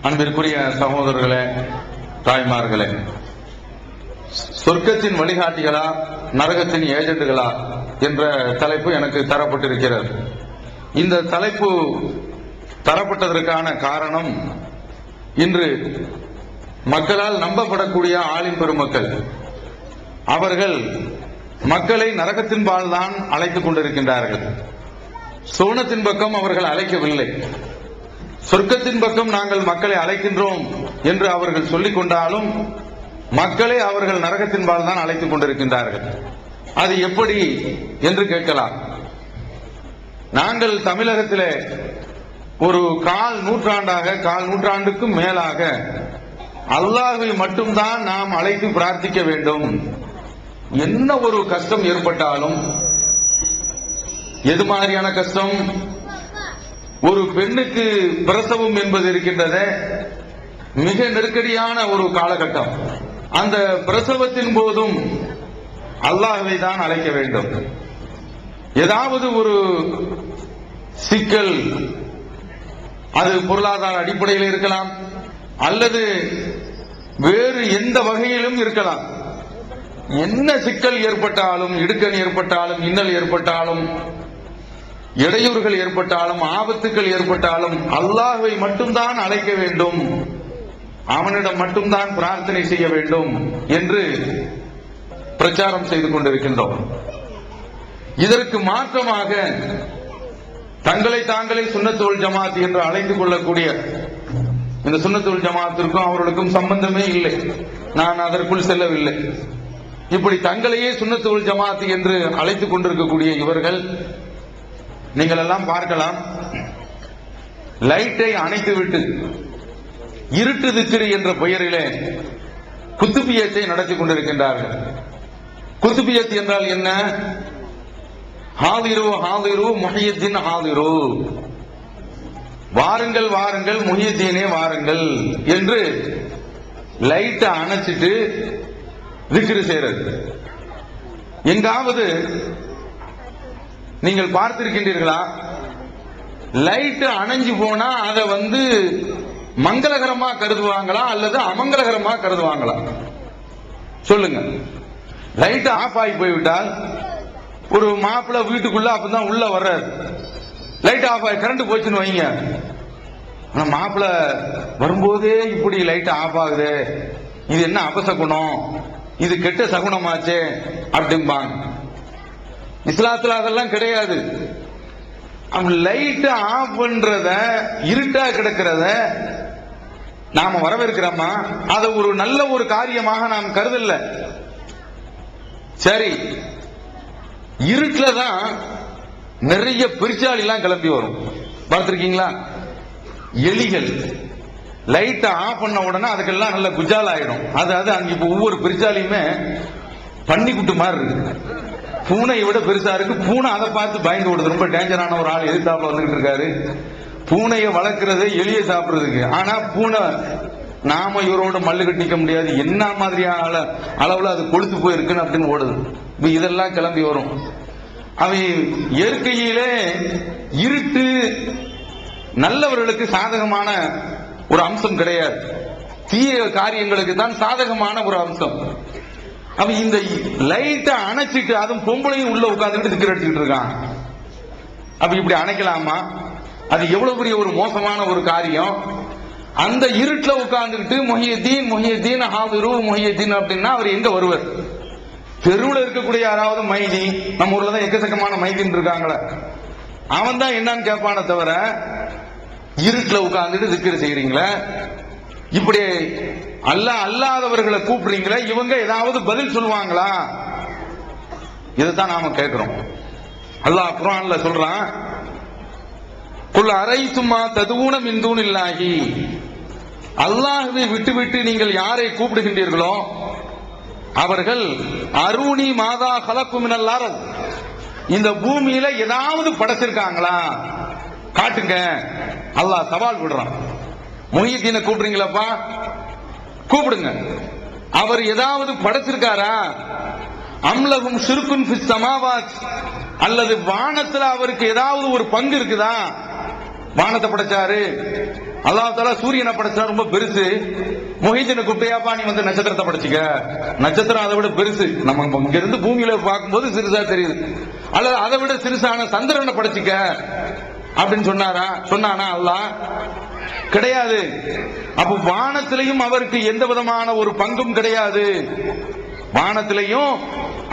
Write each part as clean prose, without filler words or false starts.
அன்பிற்குரிய சகோதரர்களே, தாய்மார்களே, சொர்க்கத்தின் வழிகாட்டிகளா நரகத்தின் ஏஜெண்டுகளா என்ற தலைப்பு எனக்கு தரப்பட்டிருக்கிறது. இந்த தலைப்பு தரப்பட்டதற்கான காரணம், இன்று மக்களால் நம்பப்படக்கூடிய ஆளின் பெருமக்கள் அவர்கள் மக்களை நரகத்தின் பால் தான் அழைத்துக் கொண்டிருக்கின்றார்கள். சோனத்தின் பக்கம் அவர்கள் அழைக்கவில்லை. சொர்க்கத்தின் பக்கம் நாங்கள் மக்களை அழைக்கின்றோம் என்று அவர்கள் சொல்லிக் கொண்டாலும் மக்களை அவர்கள் நரகத்தின் பால் தான் அழைத்துக் கொண்டிருக்கின்றார்கள். அது எப்படி என்று கேட்கலாம். நாங்கள் தமிழகத்திலே ஒரு கால் நூற்றாண்டுக்கும் மேலாக அல்லாஹ்வை மட்டும்தான் நாம் அழைத்து பிரார்த்திக்க வேண்டும். என்ன ஒரு கஷ்டம் ஏற்பட்டாலும், எது மாதிரியான கஷ்டம், ஒரு பெண்ணுக்கு பிரசவம் என்பது இருக்கின்றது, மிக நெருக்கடியான ஒரு காலகட்டம். அந்த பிரசவத்தின் போதும் அல்லாஹ்வை தான் அழைக்க வேண்டும். ஏதாவது ஒரு சிக்கல், அது பொருளாதார அடிப்படையில் இருக்கலாம், அல்லது வேறு எந்த வகையிலும் இருக்கலாம். என்ன சிக்கல் ஏற்பட்டாலும், இடுக்கண் ஏற்பட்டாலும், இன்னல் ஏற்பட்டாலும், இடையூறுகள் ஏற்பட்டாலும், ஆபத்துக்கள் ஏற்பட்டாலும் அல்லாஹ்வை மட்டும்தான் அழைக்க வேண்டும், அவனிடம் மட்டும்தான் பிரார்த்தனை செய்ய வேண்டும் என்று பிரச்சாரம் செய்து கொண்டிருக்கின்றோம். இதற்கு மாற்றமாக தங்களை தாங்களே சுன்னத்துல் ஜமாத் என்று அழைத்துக் கொள்ளக்கூடிய இந்த சுன்னத்துல் ஜமாத்திற்கும் அவர்களுக்கும் சம்பந்தமே இல்லை. நான் அதற்குள் செல்லவில்லை. இப்படி தங்களையே சுன்னத்துல் ஜமாத் என்று அழைத்துக் கொண்டிருக்கக்கூடிய இவர்கள், நீங்கள் எல்லாம் பார்க்கலாம், லைட்டை அணைத்துவிட்டு இருட்டு திக்ரு என்ற பெயரிலே குத்துபியத்தை நடத்தி கொண்டிருக்கின்றார்கள். குத்துபியத் என்றால் என்ன? ஹாதிரு ஹாதிரு முஹியத்தீன் ஹாதிரு, வாருங்கள் வாருங்கள் முஹியத்தீனே வாருங்கள் என்று லைட்டை அணைச்சிட்டு திக்ரு செய்யறது. எங்காவது நீங்கள் பார்த்திருக்கின்றீர்களா? லைட் அணைஞ்சு போனா அதை மங்களகரமா கருதுவாங்களா அல்லது அமங்கலகரமா கருதுவாங்களா? சொல்லுங்க. லைட் ஆஃப் ஆகி போய்விட்டால், ஒரு மாப்பிள்ளை வீட்டுக்குள்ள அப்பதான் உள்ள வர்றாரு, லைட் ஆஃப் ஆகி கரண்ட் போச்சுன்னு வைங்க, ஆனா மாப்பிள்ளை வரும்போதே இப்படி லைட் ஆஃப் ஆகுது, இது என்ன அபசகுணம், இது கெட்ட சகுனமாச்சே அப்படிம்பாங்க. இஸ்லாத்துல அதெல்லாம் கிடையாது. லைட் ஆஃப் பண்றத, இருட்டா கிடக்கிறத நாம வரவேற்கிறோமா? அதை ஒரு நல்ல ஒரு காரியமாக நாம் கருதல. சரி, இருட்டுல தான் நிறைய பெருச்சாளி எல்லாம் கிளம்பி வரும், பார்த்திருக்கீங்களா? எலிகள் லைட் ஆஃப் பண்ண உடனே அதுக்கெல்லாம் நல்ல குஜால் ஆயிடும். அது அங்க இப்ப ஒவ்வொரு பெருச்சாலியுமே பன்னிக்குட்டு மாதிரி இருக்கு, பூனையை விட பெருசா இருக்கு. பூனை அதை பார்த்து பயந்து ஓடுது. ரொம்ப டேஞ்சரான ஒரு ஆள் எதிர்த்தாப்புல வந்துகிட்டு இருக்காரு. பூனையை வளர்க்கறது எலியை சாப்பிடுறதுக்கு. ஆனா பூனை, நாம இவரோட மல்லு கட்டிக்க முடியாது, என்ன மாதிரியான அளவுல அது கொழுத்து போயிருக்குன்னு அப்படின்னு ஓடுது. இதெல்லாம் கிளம்பி வரும். அவை இயற்கையிலே இருட்டு நல்லவர்களுக்கு சாதகமான ஒரு அம்சம் கிடையாது, தீய காரியங்களுக்கு தான் சாதகமான ஒரு அம்சம். அப்ப இந்த லைட்டை அணைச்சிட்டு, அதுவும் பொம்பளையும் உள்ள உட்கார்ந்துட்டு திக்கு அடிச்சுட்டு இருக்கான். அப்ப இப்படி அணைக்கலாமா? அது எவ்வளவு பெரிய ஒரு மோசமான ஒரு காரியம். அந்த இருட்டுல உட்கார்ந்துட்டு முஹியத்தீன் முஹியத்தீன் ஹாதிரு முஹியத்தீன் அப்படின்னா அவர் எங்க வருவார்? தெருவில் இருக்கக்கூடிய யாராவது மைதி, நம்ம ஊர்ல தான் எக்கச்சக்கமான மைதின்னு இருக்காங்களே, அவன் தான் என்னன்னு கேட்பான தவிர, இருட்டுல உட்கார்ந்துட்டு திக்ரு செய்யறீங்களே, இப்படி அல்லாதவர்களை கூப்பிடுறீங்களே, இவங்க ஏதாவது பதில் சொல்லுவாங்களா? இதுதான் நாம கேட்கிறோம். அல்லாஹ் குர்ஆன்ல சொல்றான், குல் அரைத்துமா ததுஊன மின் தூனில்லாஹி, அல்லாஹ்வை விட்டுவிட்டு நீங்கள் யாரை கூப்பிடுகின்றீர்களோ அவர்கள் அருணி மாதா கலக்கு மினல் அர்த், இந்த பூமியில ஏதாவது படைச்சிருக்காங்களா காட்டுங்க. அல்லாஹ் சவால் விடுறான். முஹியத்தீனை கூப்பிடுறீங்களப்பா, கூப்பிடுங்க. அவர் ஏதாவது படைச்சிருக்காரா? அம்லகும் ஷிர்குன் ஃபிஸ் ஸமாவாத், அல்லது வானத்துல அவருக்கு ஏதாவது ஒரு பங்கு இருக்குதா? வானத்தை படைச்சாரு, அல்லாஹ் தஆலா சூரியனை படைச்சா ரொம்ப பெருசு. முஹிதீனை கூப்பிட்டியாப்பா நீ வந்து நட்சத்திரத்தை படைச்சிக்க, நட்சத்திரம் அதை விட பெருசு. நம்ம இங்க இருந்து பூமியில பார்க்கும்போது சிறுசா தெரியுது. அல்லது அதை விட சிறுசான சந்திரனை படைச்சிக்க அப்படின்னு சொன்னானா அல்லாஹ்? கிடையாது. அப்ப வானத்திலையும் அவருக்கு எந்த விதமான ஒரு பங்கும் கிடையாது. வானத்திலையும்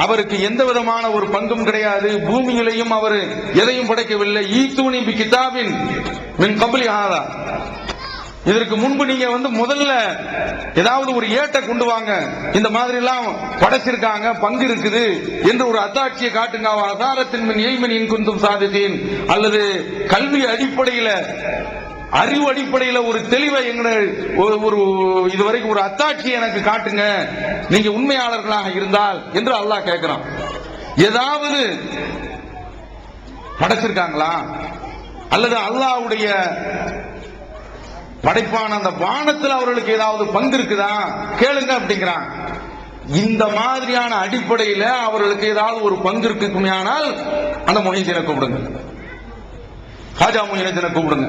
அவருக்கு எந்த விதமான ஒரு பங்கும் கிடையாது. பூமியிலையும் அவர் எதையும் படைக்கவில்லை. ஈத்தூனி பி கிதாபின் மின் கப்லி ஹாதா, இதற்கு முன்பு நீங்க வந்து முதல்ல ஏதாவது ஒரு ஏட்டை கொண்டு வாங்க, இந்த மாதிரி எல்லாம் படைச்சிருக்காங்க, பங்கு இருக்குது என்று ஒரு அத்தாட்சியை காட்டுங்க. ஆதாரத்தின் மின் எய்மின் குந்தும் சாதித்தீன், அல்லது கல்வி அடிப்படையில அறிவு அடிப்படையில ஒரு தெளிவை ஒரு இதுவரைக்கும் ஒரு அத்தாட்சி எனக்கு காட்டுங்க நீங்க உண்மையாளர்களாக இருந்தால் என்று அல்லாஹ் கேட்கிறான். ஏதாவது படைச்சிருக்காங்களா அல்லது அல்லாஹ்வுடைய படைப்பான அந்த வானத்தில் அவர்களுக்கு ஏதாவது பங்கு இருக்குதா கேளுங்க அப்படிங்கிறான். இந்த மாதிரியான அடிப்படையில் அவர்களுக்கு ஏதாவது ஒரு பங்கு இருக்குமையானால் அந்த முஹிதீனை கூப்பிடுங்க, ஹாஜா முஹிதீனை கூப்பிடுங்க,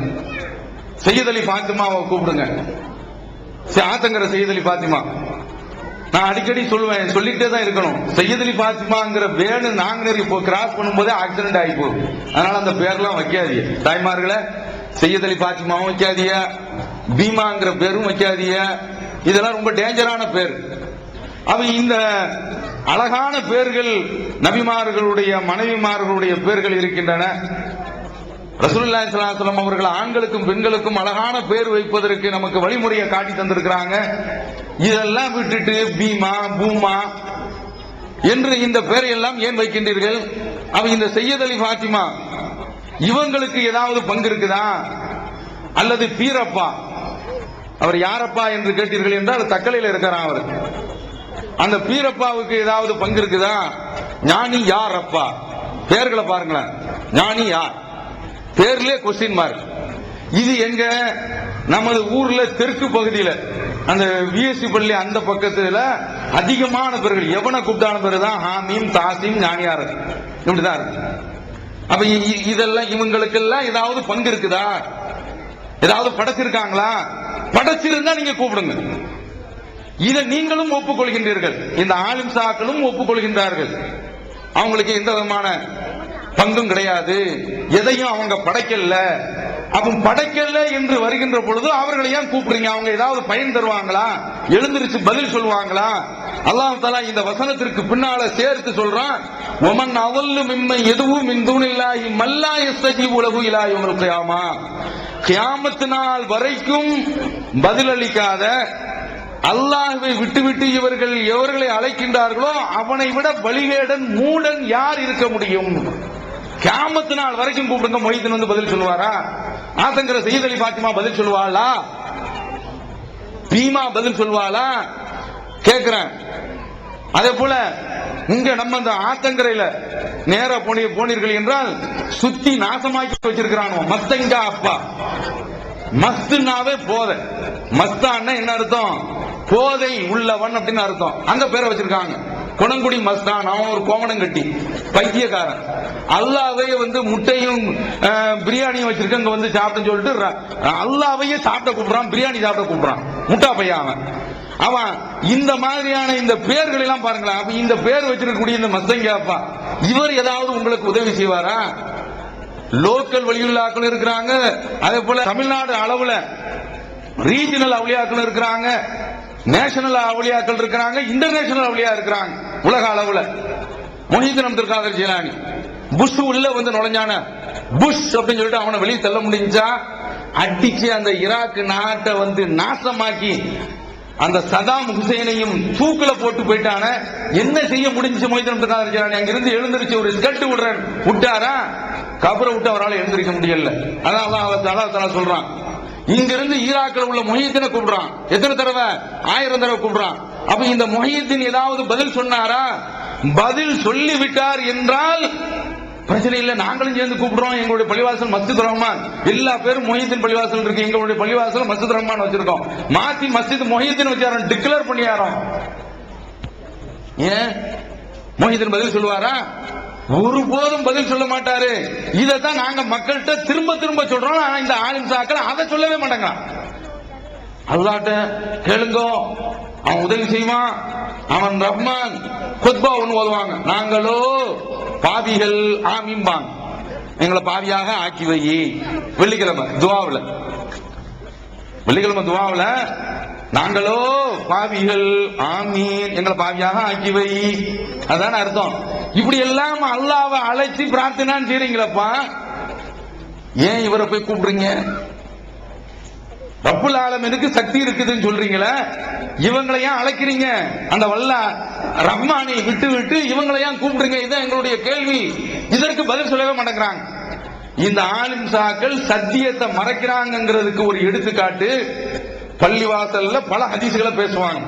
சையத் அலி பாத்திமாவை கூப்பிடுங்க, ஆத்தங்கர சையத் அலி பாத்திமா. நான் அடிக்கடி சொல்லுவேன், சொல்லிட்டே தான் இருக்கணும். சையத் அலி பாத்திமாங்கிற வேணு நாங்குநேரி இப்போ கிராஸ் பண்ணும்போதே ஆக்சிடென்ட் ஆகி போகுது. அதனால அந்த பேர்லாம் வைக்காதீங்க தாய்மார்களை. சையத் அலி பாத்திமாவும் வைக்காதீங்க, பீமாங்கிற பேரும் வைக்காதீங்க. இதெல்லாம் ரொம்ப டேஞ்சரான பேர். அவ இந்த அழகான பேர்கள் நபிமார்களுடைய மனைவிமார்களுடைய பேர்கள் இருக்கின்றன. ரசூலுல்லாஹி ஸல்லல்லாஹு அலைஹி வஸல்லம் அவர்கள் ஆண்களுக்கும் பெண்களுக்கும் அழகான பேர் வைப்பதற்கு நமக்கு வழிமுறையை காட்டி தந்திருக்கிறாங்க. இதெல்லாம் விட்டுட்டு பீமா பூமா என்று இந்த பேரை எல்லாம் ஏன் வைக்கின்றீர்கள்? அவ இந்த சையத் அலி பாத்திமா இவங்களுக்கு ஏதாவது பங்கு இருக்குதா? அல்லது பீரப்பா, அவர் யாரப்பா என்று கேட்டீர்கள் என்றால் தக்கலையில் இருக்கிறார் அவர். அந்த பீரப்பாவுக்கு ஏதாவது பங்கு இருக்குதா? ஞானி யார் அப்பா, பேர்களை பாருங்களேன். ஞானி யார், பேர்லயே கொஸ்டின் மார்க். இது எங்க நமது ஊர்ல தெற்கு பகுதியில அந்த விஎஸ்சி பள்ளி அந்த பக்கத்துல அதிகமான பேர்கள் எவனை கூப்பிட்டான பேருதான் ஹாமீம் தாசிம் ஞானியார், இப்படிதான் இருக்கு. அப்ப இதெல்லாம் இவங்களுக்கு எல்லாம் ஏதாவது பங்கு இருக்குதா? ஏதாவது படைச்சிருக்காங்களா? படைச்சிருந்தா நீங்க கூப்பிடுங்க. இதை நீங்களும் ஒப்புக்கொள்கின்றீர்கள், இந்த ஆலிம் சாக்களும் ஒப்புக்கொள்கின்றார்கள். அவங்களுக்கு எந்த விதமான பங்கும் கிடையாது, எதையும் அவங்க படைக்கல. அப்ப படைக்கல என்று வருகின்ற பொழுது அவர்களை ஏன் கூப்பிடுறீங்க? அவங்க ஏதாவது பயன் தருவாங்களா? எழுந்திருச்சு பதில் சொல்லுவாங்களா? அல்லாஹ் தஆலா இந்த வசனத்திற்கு பின்னால சேர்த்து சொல்றான், ஒமன் அவல்லு மிம்மை எதுவும் மின் தூனில்லாஹி மல்லா யஸ்தஜீபு லஹு இலா யௌமில் கியாமா. கியாமத் நாள் வரைக்கும் பதிலளிக்காத, அல்லாஹ்வை விட்டுவிட்டு இவர்கள் எவர்களை அழைக்கின்றார்களோ அவனை விட பலிகேடன் மூடன் யார் இருக்க முடியும்? கியாமத் நாள் வரைக்கும் கூப்பிடுங்க. முஹிதீன் வந்து பதில் சொல்லுவாரா? ஆத்தங்கர சையத் அலி பாத்திமா பதில் சொல்லுவாளா? பீமா பதில் சொல்லுவாளா? கேட்கிறேன். அதே போல இங்க நம்ம இந்த ஆத்தங்கரையில நேர போனீர்கள் என்றால் சுத்தி நாசமாக்கி வச்சிருக்கிறானோ மஸ்தங்கா அப்பா. மஸ்துனாவே போதை, மஸ்தான்னா என்ன அர்த்தம்? போதை உள்ளவன் அப்படின்னு அர்த்தம். அங்க பேரை வச்சிருக்காங்க குணங்குடி மஸ்தான். அவன் ஒரு கோமணம் கட்டி பைத்தியக்காரன். அல்லாஹ்வையே வந்து முட்டையும் பிரியாணியும் வச்சிருக்க இங்க வந்து சாப்பிட்டு சொல்லிட்டு அல்லாஹ்வையே சாப்பிட கூப்பிடுறான், பிரியாணி சாப்பிட கூப்பிடுறான். முட்டா பையன் அவன். இந்த மாதிரியான இந்த பேர்கள் எல்லாம் பாருங்களேன். அப்ப இந்த பேர் வச்சிருக்கக்கூடிய இந்த மஸ்தங்கியாப்பா இவர் ஏதாவது உங்களுக்கு உதவி செய்வாரா? லோக்கல் வழியுள்ளாக்கள் இருக்கிறாங்க, அதே போல தமிழ்நாடு அளவுல ரீஜனல் அவுளியாக்கள் இருக்கிறாங்க, நேஷனல் அவுளியாக்கள் இருக்கிறாங்க, இன்டர்நேஷனல் அவுளியா இருக்கிறாங்க உலக அளவுல. முஹிதீன் அப்துல் காதர் ஜிலானி புஷ் உள்ள வந்து நுழைஞ்சான, புஷ் அப்படின்னு சொல்லிட்டு அவனை வெளியே தள்ள முடிஞ்சா அடிச்சு அந்த ஈராக் நாட்டை வந்து நாசமாக்கி அந்த சதாம் ஹுசைனையும் தூக்குல போட்டு போயிட்டான. என்ன செய்ய முடிஞ்சு முஹிதீன் அப்துல் காதர் ஜிலானி அங்கிருந்து எழுந்திருச்சு ஒரு ஸ்கட் விட்டாரா? கபரை விட்டு அவரால் எழுந்திருக்க முடியல. அதான் அல்லாஹ் தஆலா சொல்றான், இங்கிருந்து ஈராக்கில் உள்ள முஹிதீனை கூப்பிடுறான். எத்தனை தடவை? 1000 தடவை கூப்பிடுறான். அப்ப இந்த முஹிதீன் ஏதாவது பதில் சொன்னாரா? பதில் சொல்லிவிட்டார் என்றால் பிரச்சனை இல்லை, நாங்களும் சேர்ந்து கூப்பிடுறோம். எங்களுடைய பள்ளிவாசல் மஸ்ஜித் ரஹ்மான், எல்லா பேரும் முஹிதீன் பள்ளிவாசல் இருக்கு, எங்களுடைய பள்ளிவாசல் மஸ்ஜித் ரஹ்மான் வச்சிருக்கோம். மாத்தி மஸ்ஜித் முஹிதீன் வச்சாரோம், டிக்ளேர் பண்ணியாரோம். ஏன் முஹிதீன் பதில் சொல்லுவாரா? ஒருபோதும் பதில் சொல்ல மாட்டாரு. இதைத்தான் நாங்க மக்கள்கிட்ட திரும்ப திரும்ப சொல்றோம். ஆனா இந்த ஆலிம் சாக்கள் அதை சொல்லவே மாட்டாங்க. அல்லாஹ்ட்ட கேளுங்கோ, அவன் உதவி செய்வான், அவன் ரஹ்மான். குத்பா ஒண்ணு ஓதுவாங்க, நாங்களோ பாவிகள் ஆமீன்பாங்க, எங்களை பாவியாக ஆக்கி வை. வெள்ளிக்கிழமை துவாவுல, வெள்ளிக்கிழமை துவாவுல நாங்களோ பாவிகள் ஆமீன், எங்களை பாவியாக ஆக்கி வை, அதான அர்த்தம். இப்படி எல்லாம் அல்லாஹ்வை அழைச்சி பிரார்த்தனை செய்றீங்களப்பா, ஏன் இவரை போய் கூப்பிடுறீங்க? ரப்புல் ஆலமீனுக்கு சக்தி இருக்குதுன்னு சொல்றீங்களே, இவங்களை ஏன் அழைக்கிறீங்க? அந்த வல்ல ரஹ்மானை விட்டு விட்டு இவங்களை ஏன் கூப்பிடுறீங்க? இதுதான் எங்களுடைய கேள்வி. இதற்கு பதில் சொல்லவே மாட்டேங்கிறாங்க. இந்த ஆலிம் சாக்கள் சத்தியத்தை மறைக்கிறாங்கிறதுக்கு ஒரு எடுத்துக்காட்டு, பள்ளிவாசல்ல பல ஹதீஸ்களை பேசுவாங்க,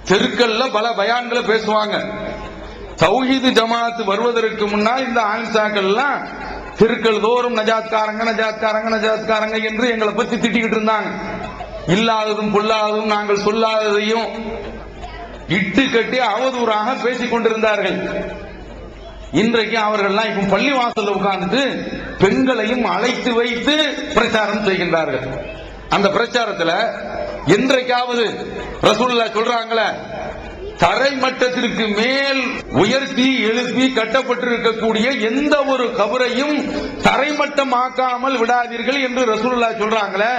தெருக்கள்ல பல பயான்களை பேசுவாங்க. தௌஹீது ஜமாத் வருவதற்கு முன்னால் இந்த ஆலிம் சாக்கள் எல்லாம் தெருக்கள் தோறும் நஜாத்காரங்க நஜாத்காரங்க நஜாத்காரங்க என்று எங்களை பத்தி திட்டிக்கிட்டு இருந்தாங்க. இல்லாததும் பொல்லாததும் நாங்கள் சொல்லாததையும் இட்டு கட்டி அவதூறாக பேசிக் கொண்டிருந்தார்கள். இன்றைக்கு அவர்கள்லாம் இப்ப பள்ளி வாசல்ல உட்கார்ந்து பெண்களையும் அழைத்து வைத்து பிரச்சாரம் செய்கின்றார்கள். அந்த பிரச்சாரத்துல என்றைக்காவது ரசூலுல்லாஹ் சொல்றாங்களே, தரை மட்டத்திற்கு மேல் உயர்த்தி எழுப்பி கட்டப்பட்டிருக்கக்கூடிய எந்த ஒரு கபரையும் தரைமட்டமாக்காமல் விடாதீர்கள் என்று ரசூலுல்லாஹ் சொல்றாங்களே,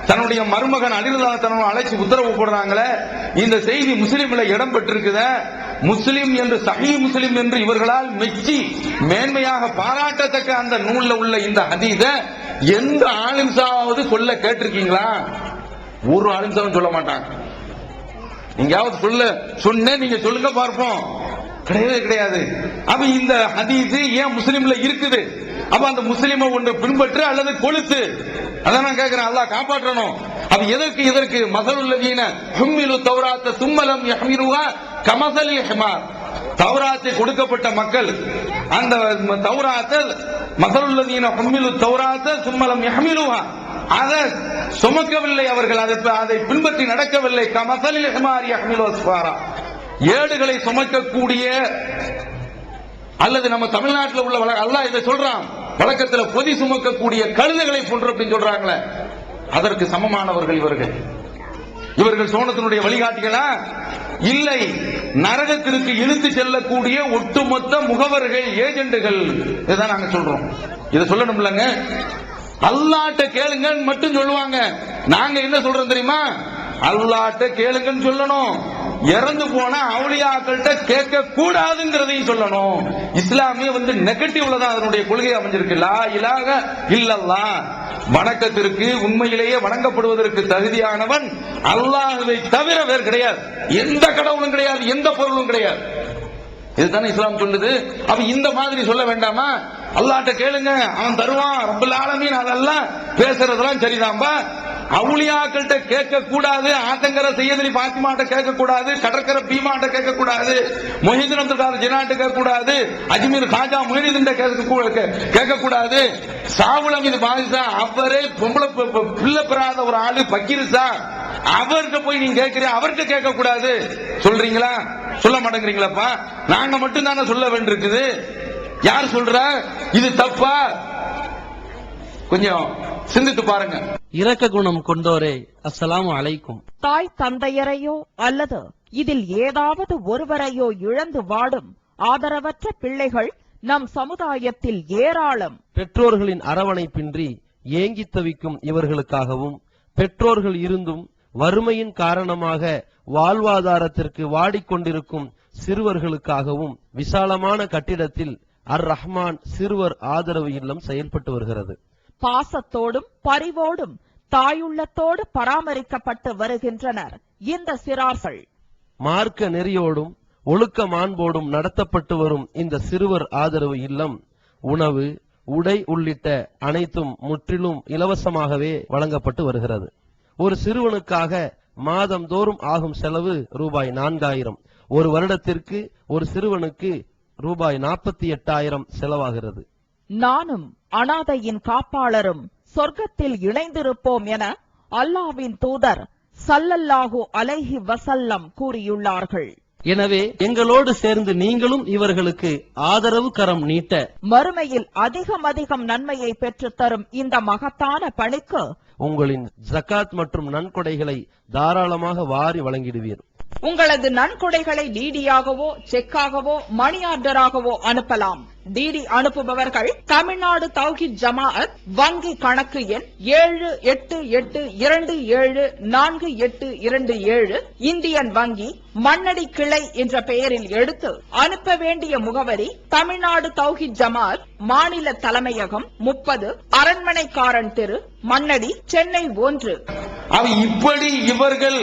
தன்னுடைய மருமகன் அலி ரலியல்லாஹு அன்ஹு அழைச்சி உத்தரவு போடுறாங்களே, இந்த செய்தி முஸ்லிம்ல இடம் பெற்றிருக்குத. முஸ்லிம் என்று சஹீஹ் முஸ்லிம் என்று இவர்களால் மெச்சி மேன்மையாக பாராட்டத்தக்க அந்த நூல்ல உள்ள இந்த ஹதீஸ எந்த ஆலிம் சாவது சொல்ல கேட்டிருக்கீங்களா? ஒரு ஆலிம் சாவும் சொல்ல மாட்டாங்க. நீங்காவது சொன்ன நீங்க சொல்லுங்க பார்ப்போம். கிடையவே கிடையாது. அப்ப இந்த ஹதீஸ் ஏன் முஸ்லிம்ல இருக்குது? அப்ப அந்த முஸ்லிமை ஒன்று பின்பற்று அல்லது கொளுத்து. அதான் நான் கேட்கிறேன், அல்லாஹ் காப்பாற்றணும். அப்ப இதற்கு மஸலுல்லதீன ஹும்மிலு தௌராத்த சும்மலம் யஹ்மிலுஹா கமஸலில் ஹிமார். தௌராத்தை கொடுக்கப்பட்ட மக்கள் அந்த தௌராத்தை மஸலுல்லதீன ஹும்மிலு தௌராத்த சும்மலம் யஹ்மிலுஹா, அதை சுமக்கவில்லை, அவர்கள் அதை பின்பற்றி நடக்கவில்லை. கமஸலில் ஹிமார் யஹ்மிலு அஸ்ஃபாரா, ஏடுகளை சுமக்கக்கூடிய அல்லது நம்ம தமிழ்நாட்டில் உள்ள அல்லாஹ் இதை சொல்றான், வழக்கத்தில் பொதி சுமக்கக்கூடிய கழுதைகளை போன்று அப்படின்னு சொல்றாங்களே, அதற்கு சமமானவர்கள் இவர்கள். இவர்கள் சோனத்தினுடைய வழிகாட்டிகளா? இல்லை, நரகத்திற்கு இழுத்து செல்லக்கூடிய ஒட்டுமொத்த முகவர்கள், ஏஜெண்டுகள். இதுதான் நாங்க சொல்றோம். இதை சொல்லணும் இல்லங்க, அல்லாஹ்ட்ட கேளுங்க மட்டும் சொல்லுவாங்க. நாங்க என்ன சொல்றோம் தெரியுமா? அல்லாஹ்ட்ட கேளுங்கன்னு சொல்லணும். இறந்து போனா அவுலியாக்கள்கிட்ட கேட்க கூடாதுங்கிறதையும் சொல்லணும். இஸ்லாமிய நெகட்டிவ்ல தான் அதனுடைய கொள்கை அமைஞ்சிருக்கு. லா இலாஹ இல்லல்லாஹ், வணக்கத்திற்கு உண்மையிலேயே வணங்கப்படுவதற்கு தகுதியானவன் அல்லாஹ்வை தவிர வேறு கிடையாது. எந்த கடவுளும் கிடையாது, எந்த பொருளும் கிடையாது. இதுதானே இஸ்லாம் சொல்லுது. அப்ப இந்த மாதிரி சொல்ல வேண்டாமா? அல்லாஹ்ட்ட கேளுங்க, அவன் தருவான், ரப்பல் ஆலமீன். அதெல்லாம் பேசுறதெல்லாம் சரிதான்பா. அவுலியாக்கள்கிட்ட கேட்க கூடாது, ஆத்தங்கர சையத் பாத்திமாட்ட கேட்க கூடாது, கடற்கரை பீமாட்ட கேட்க கூடாது, மொஹிதீன் அப்துல் காதர் ஜிலானிட்ட கேட்க கூடாது, அஜ்மீர் காஜா முஹிதீன் கேட்க கூடாது, சாவுலம் இது பாதிசா அவரே பொம்பளை பிள்ளை பெறாத ஒரு ஆளு பக்கீருசா, அவர்கிட்ட போய் நீங்க கேட்கிறீங்க, அவர்கிட்ட கேட்க கூடாது சொல்றீங்களா? சொல்ல மாட்டேங்கிறீங்களப்பா. நாங்க மட்டும் தானே சொல்ல வேண்டியிருக்குது. யார் சொல்ற இது தப்பா? கொஞ்சம் சிந்தித்து பாருங்க. இரக்க குணம் கொண்டோரே, அஸ்ஸலாமு அலைக்கும். தாய் தந்தையரையோ அல்லது இதில் ஏதாவது ஒருவரையோ இழந்து வாடும் ஆதரவற்ற பிள்ளைகள் நம் சமுதாயத்தில் ஏராளம். பெற்றோர்களின் அரவணைப்பின்றி ஏங்கி தவிக்கும் இவர்களுக்காகவும், பெற்றோர்கள் இருந்தும் வறுமையின் காரணமாக வாழ்வாதாரத்திற்கு வாடிக்கொண்டிருக்கும் சிறுவர்களுக்காகவும் விசாலமான கட்டிடத்தில் அர் ரஹ்மான் சிறுவர் ஆதரவு இல்லம் செயல்பட்டு வருகிறது. பாசத்தோடும் பரிவோடும் தாயுள்ளத்தோடு பராமரிக்கப்பட்டு வருகின்றனர் இந்த சிறார்கள். மார்க்க நெறியோடும் ஒழுக்க மாண்போடும் நடத்தப்பட்டு வரும் இந்த சிறுவர் ஆதரவு இல்லம் உணவு, உடை உள்ளிட்ட அனைத்தும் முற்றிலும் இலவசமாகவே வழங்கப்பட்டு வருகிறது. ஒரு சிறுவனுக்காக மாதந்தோறும் ஆகும் செலவு ரூபாய் 4000. ஒரு வருடத்திற்கு ஒரு சிறுவனுக்கு ரூபாய் 48,000 செலவாகிறது. நானும் அனாதையின் காப்பாளரும் சொர்க்கத்தில் இணைந்திருப்போம் என அல்லாஹ்வின் தூதர் ஸல்லல்லாஹு அலைஹி வஸல்லம் கூறியுள்ளார்கள். எனவே எங்களோடு சேர்ந்து நீங்களும் இவர்களுக்கு ஆதரவு கரம் நீட்ட மறுமையில் அதிகம் நன்மையை பெற்றுத் தரும் இந்த மகத்தான பணிக்கு உங்களின் ஜகாத் மற்றும் நன்கொடைகளை தாராளமாக வாரி வழங்கிடுவீர். உங்களது நன்கொடைகளை டிடியாகவோ செக்காகவோ மணி ஆர்டராகவோ அனுப்பலாம். டிடி அனுப்புபவர்கள் தமிழ்நாடு தௌஹீத் ஜமாஅத் வங்கி கணக்கு எண் 7882748827 இந்தியன் வங்கி மண்ணடி கிளை என்ற பெயரில் எடுத்து அனுப்ப வேண்டிய முகவரி தமிழ்நாடு தௌஹீத் ஜமாஅத் மாநில தலைமையகம் 30 அரண்மனைக்காரன் தெரு மண்ணடி சென்னை 1. இப்படி இவர்கள்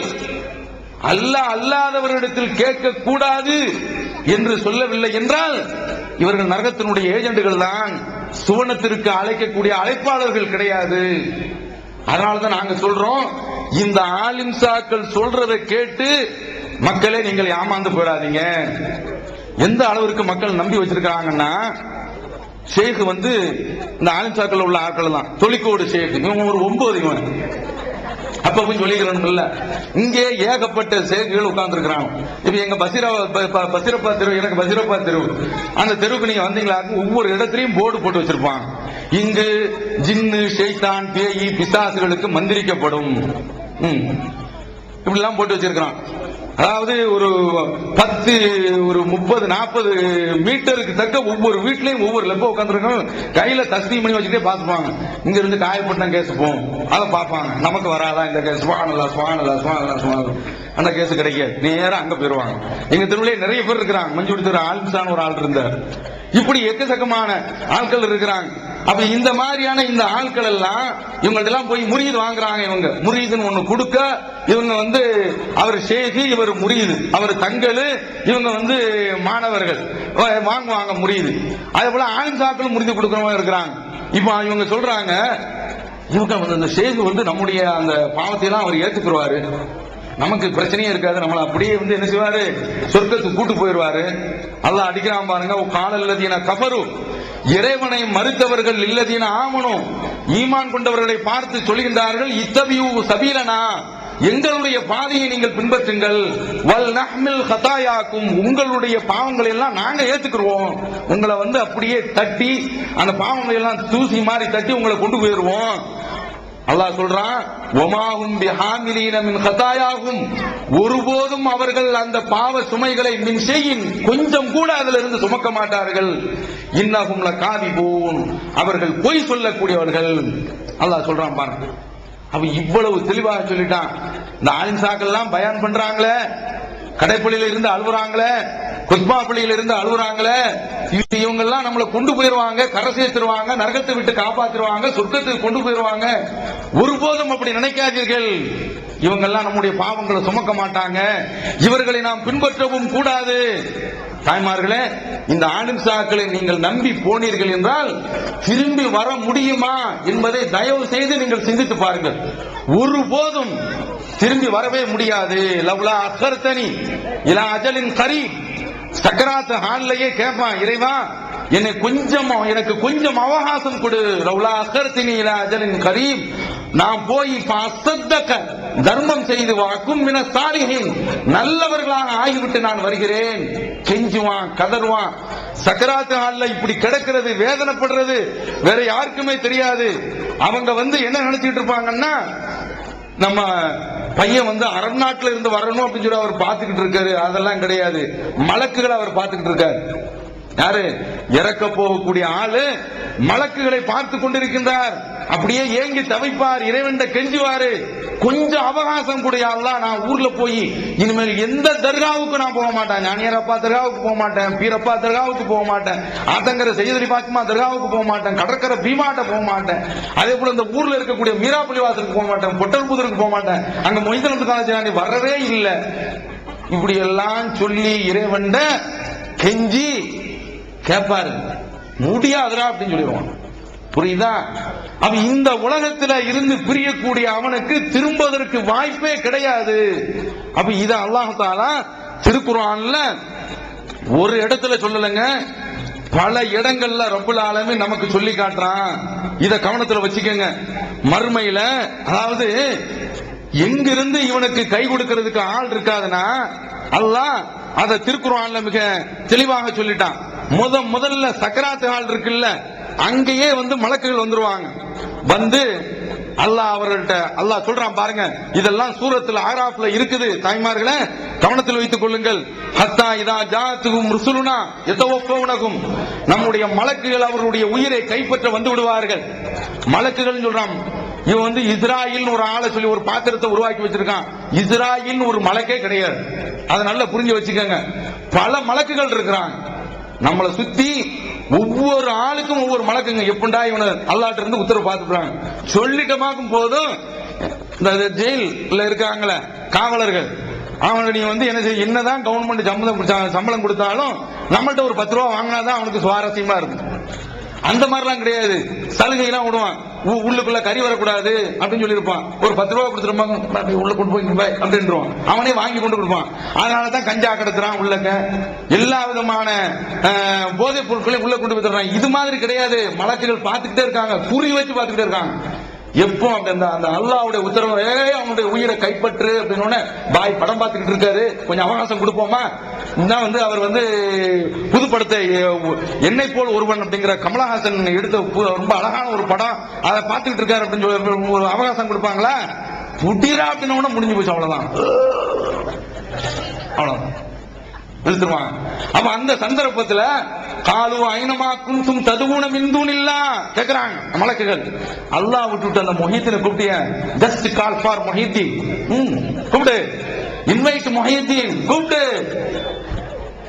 அல்லாதவரிடத்தில் கேட்க கூடாது என்று சொல்லவில்லை என்றால் இவர்கள் நரகத்தினுடைய ஏஜெண்டுகள் தான், சுவனத்திற்கு அழைக்கக்கூடிய அழைப்பாளர்கள் கிடையாது. அதனாலதான் நாங்க சொல்றோம், இந்த ஆலிம்சாக்கள் சொல்றதை கேட்டு மக்களே நீங்கள் ஏமாந்து போயிடாதீங்க. எந்த அளவிற்கு மக்கள் நம்பி வச்சிருக்காங்கன்னா, ஷேக் வந்து இந்த ஆலிம்சாக்கள் உள்ள ஆட்கள் தான், தொழிற்கோடு ஷேக் இவங்க ஒரு 9 இவன் அப்ப சொல்லிக்கிறோம்ல. இங்கே ஏகப்பட்ட சேகுகள் உட்கார்ந்து இருக்கிறாங்க. இப்ப எங்க பசிரப்பா தெரு, எனக்கு பசிரப்பா தெரு, அந்த தெருவுக்கு நீங்க வந்தீங்களா, ஒவ்வொரு இடத்துலயும் போர்டு போட்டு வச்சிருப்பாங்க, இங்கு ஜின்னு ஷைத்தான் பேயி பிசாசுகளுக்கு மந்திரிக்கப்படும் இப்படி எல்லாம் போட்டு வச்சிருக்கான். அதாவது ஒரு 10 ஒரு 30-40 மீட்டருக்கு தக்க ஒவ்வொரு வீட்லயும் ஒவ்வொரு லெப்ப உட்காந்துருக்கோம், கையில தஸ்பீஹ் பண்ணி வச்சுட்டே பாத்துப்பாங்க. இங்க இருந்து காயப்பட்டம் கேஸ் போகும், அதை பார்ப்பாங்க, நமக்கு வராதா இந்த கேஸ், அந்த கேஸ் கிடைக்காது, நேரம் அங்க போயிருவாங்க. எங்க தெருவிலே நிறைய பேர் இருக்கிறாங்க, மஞ்சுடி தெரு ஆல்சான ஒரு ஆள் இருந்தார், இப்படி எக்கச்சக்கமான ஆட்கள் இருக்கிறாங்க. அப்ப இந்த மாதிரியான இந்த ஆட்கள் எல்லாம் இவங்கள்ட்ட எல்லாம் போய் முரீது வாங்குறாங்க. இவங்க முரீதுன்னு ஒண்ணு கொடுக்க, இவங்க வந்து அவர் ஷேகி, இவர் முரீது, அவர் தங்கல், இவங்க வந்து மாணவர்கள் வாங்குவாங்க முரீது. அதே போல ஆலிம்சாக்களும் முரீது கொடுக்கறவங்க இருக்கிறாங்க. இப்ப இவங்க சொல்றாங்க, இவங்க வந்து அந்த ஷேக் வந்து நம்முடைய அந்த பாவத்தை எல்லாம் அவர் ஏத்துக்குருவாரு, நமக்கு பிரச்சனையே இருக்காது, நம்மள அப்படியே வந்து என்ன செய்வாரு, சொர்க்கத்துக்கு கூட்டு போயிருவாரு. அல்லாஹ் அடிக்கிறான் பாருங்க, காலல்லதீன கஃபரு, இறைவனை மறுத்தவர்கள் இல்லதீன ஆமனு, ஈமான் கொண்டவர்களை பார்த்து சொல்கின்றார்கள், இத்தபியூ சபீலனா, எங்களுடைய பாதையை நீங்கள் பின்பற்றுங்கள், வல் நஹ்மில் ஹதாயாக்கும், உங்களுடைய பாவங்களை எல்லாம் நாங்க ஏத்துக்குருவோம், உங்களை வந்து அப்படியே தட்டி அந்த பாவங்களை எல்லாம் தூசி மாதிரி தட்டி உங்களை கொண்டு போயிருவோம். அல்லாஹ் சொல்றான், வமாஹும் பிஹாமிலீன மின் ஹதாயாஹும், ஒருபோதும் அவர்கள் அந்த பாவ சுமைகளை மின் ஷைஇன், கொஞ்சம் கூட அதிலிருந்து இருந்து சுமக்க மாட்டார்கள், இன்னஹும் லகாதிபூன், அவர்கள் பொய் சொல்லக்கூடியவர்கள். அல்லாஹ் சொல்றான் பாருங்க. அவ இவ்வளவு தெளிவாக சொல்லிட்டான். இந்த ஆலிம்சாக்கள் எல்லாம் பயான் பண்றாங்களே, கடைப்பள்ளியில இருந்து அழுவுறாங்களே, குத்பா பள்ளியில இருந்து அழுவுறாங்களே, இவங்க எல்லாம் நம்மளை கொண்டு போயிருவாங்க, கரை சேர்த்துருவாங்க, நரகத்தை விட்டு காப்பாத்திருவாங்க, சொர்க்கத்துக்கு கொண்டு போயிருவாங்க. ஒருபோதும் அப்படி நினைக்காதீர்கள், இவங்க எல்லாம் நம்முடைய பாவங்களை சுமக்க மாட்டாங்க, இவர்களை நாம் பின்பற்றவும் கூடாது. தாய்மார்களே, இந்த ஆலிம்சாக்களை நீங்கள் நம்பி போனீர்கள் என்றால் திரும்பி வர முடியுமா என்பதை தயவு செய்து நீங்கள் சிந்தித்து பாருங்கள். ஒருபோதும் திரும்பி வரவே முடியாது. லவ்லா அக்கர்தனி இலா அஜலின் கரீப், சக்கராத் ஹால்லையே கேட்பான், இறைவா எனக்கு கொஞ்சம் அவகாசம் கொடு, லவ்லா அக்கர்தனி இலா அஜலின் கரீப், நான் போய் தர்மம் செய்து வாக்கும் மின சாலிஹின், நல்லவர்களாக ஆகிவிட்டு நான் வருகிறேன். கெஞ்சுவான், கதறுவான். சக்கராத்து ஹால்ல இப்படி கிடக்கிறது, வேதனைப்படுறது வேற யாருக்குமே தெரியாது. அவங்க வந்து என்ன நினைச்சிட்டு இருப்பாங்கன்னா, நம்ம பையன் வந்து அரபு நாட்டுல இருந்து வரணும் அப்படின்னு சொல்லி அவர் பார்த்துக்கிட்டு இருக்காரு. அதெல்லாம் கிடையாது, மலக்குகளை அவர் பார்த்துக்கிட்டு இருக்காரு. யாரு? இறக்க போகக்கூடிய ஆளு மலக்குகளை பார்த்து கொண்டிருக்கின்றார். அப்படியே ஏங்கி தவிப்பார், இறைவன் கெஞ்சுவாரு, கொஞ்சம் அவகாசம் கூடிய அல்லாஹ், நான் ஊர்ல போய் இனிமேல் எந்த தர்காவுக்கு நான் போக மாட்டேன், ஞானியரப்பா தர்காவுக்கு போக மாட்டேன், பீரப்பா தர்காவுக்கு போக மாட்டேன், ஆத்தங்கரை செய்யதலி பாத்திமா தர்காவுக்கு போக மாட்டேன், கடற்கரை பீமாட்ட போக மாட்டேன், அதே போல இந்த ஊர்ல இருக்கக்கூடிய மீரா பள்ளிவாசலுக்கு போக மாட்டேன், பொட்டல்புதருக்கு போக மாட்டேன், அங்க மொய்தனத்து காலேஜ் வரவே இல்லை. இப்படி எல்லாம் சொல்லி இறைவன் கெஞ்சி கேட்பாரு, முடியாதுரா அப்படின்னு சொல்லிடுவான். புரியுதா? அவ இந்த உலகத்துல இருந்து பிரியக்கூடிய அவனுக்கு திரும்புவதற்கு வாய்ப்பே கிடையாது. அப்ப இத அல்லாஹ் தஆலா திருக்குர்ஆன்ல ஒரு இடத்துல சொல்லலங்க, பல இடங்கள்ல ரப்புல் ஆலமீன் நமக்கு சொல்லி காட்டுறான். இத கவனத்துல வச்சுக்கோங்க. மறுமையில, அதாவது எங்கிருந்து இவனுக்கு கை கொடுக்கிறதுக்கு ஆள் இருக்காதுன்னா, அல்லாஹ் அதை திருக்குர்ஆன்ல மிக தெளிவாக சொல்லிட்டான். முதல்ல சக்கராத்து ஹால் இருக்குல்ல, அங்கேயே மலக்குகள் வந்துருவாங்க. வந்து அல்லாஹ் அவர்கள்ட்ட அல்லாஹ் சொல்றான் பாருங்க, இதெல்லாம் சூரத்துல ஆராஃப்ல இருக்குது. தாய்மார்களே கவனத்தில் வைத்துக் கொள்ளுங்கள். ஹத்தா இதா ஜாத்துகும் ருசுலுனா யதவஃபவுனகும், நம்முடைய மலக்குகள் அவர்களுடைய உயிரை கைப்பற்ற வந்து விடுவார்கள். மலக்குகள் சொல்றான். இவன் இஸ்ராயில் ஒரு ஆளை சொல்லி ஒரு பாத்திரத்தை உருவாக்கி வச்சிருக்கான். இஸ்ராயில் ஒரு மலக்கே கிடையாது. அதை நல்லா புரிஞ்சு வச்சுக்கோங்க. பல மலக்குகள் இருக்கிறாங்க நம்மளை சுத்தி. ஒவ்வொரு ஆளுக்கும் ஒவ்வொரு மலக்குங்க. எப்படா இவனை அல்லாஹ்ட்ட இருந்து உத்தரவு பார்த்துறாங்க சொல்லிட்டமாக்கும் போதும் இந்த ஜெயில இருக்காங்களே காவலர்கள், அவனை நீ என்ன செய்ய, என்னதான் கவர்மெண்ட் சம்பளம் கொடுத்தாலும் நம்மள்ட்ட ஒரு 10 ரூபா வாங்கினாதான் அவனுக்கு சுவாரஸ்யமா இருக்கும். அந்த மாதிரிலாம் கிடையாது. சலுகை எல்லாம் விடுவான். உள்ளுக்குள்ள கறி வரக்கூடாது அப்படின்னு சொல்லியிருப்பான். ஒரு 10 ரூபா கொடுத்துருப்பாங்க, உள்ள கொண்டு போய் அப்படின்றான். அவனே வாங்கி கொண்டு கொடுப்பான். அதனாலதான் கஞ்சா கடத்துறான், உள்ளக்க எல்லா விதமான போதைப் பொருட்களையும் உள்ள கொண்டு போய். இது மாதிரி கிடையாது. மலக்குகள் பார்த்துக்கிட்டே இருக்காங்க, குறி வச்சு பார்த்துக்கிட்டே இருக்காங்க. எப்போ அந்த அல்லாஹ்வுடைய உத்தரவு, அவனுடைய உயிரை கைப்பற்று அப்படின்னு பாய் படம் பார்த்துக்கிட்டு இருக்காரு, கொஞ்சம் அவகாசம் கொடுப்போமா. அவர் புதுப்படத்தை என்னை போல் ஒருவன் அப்படிங்கிற கமலஹாசன் எடுத்த ரொம்ப அழகான ஒரு படம், அதை பார்த்துக்கிட்டு இருக்காரு அப்படின்னு சொல்லி ஒரு அவகாசம் கொடுப்பாங்களா, புட்டிரா அப்படின்னு முடிஞ்சு போச்சு. அவ்வளவுதான், அவ்வளவுதான் நிறுத்துவாங்க. அப்ப அந்த சந்தர்ப்பத்தில் காலு ஐனமா குன்தும் ததுவுன மின் தூனில்லாஹ் கேக்குறாங்க மலக்குகள். அல்லாஹ் விட்டுட்டு அந்த முஹீத்தினை கூப்பிட்டிய, ஜஸ்ட் கால் ஃபார் முஹீத்தீன், கூப்பிடு, இன்வைட் முஹீத்தீன், கூப்பிடு.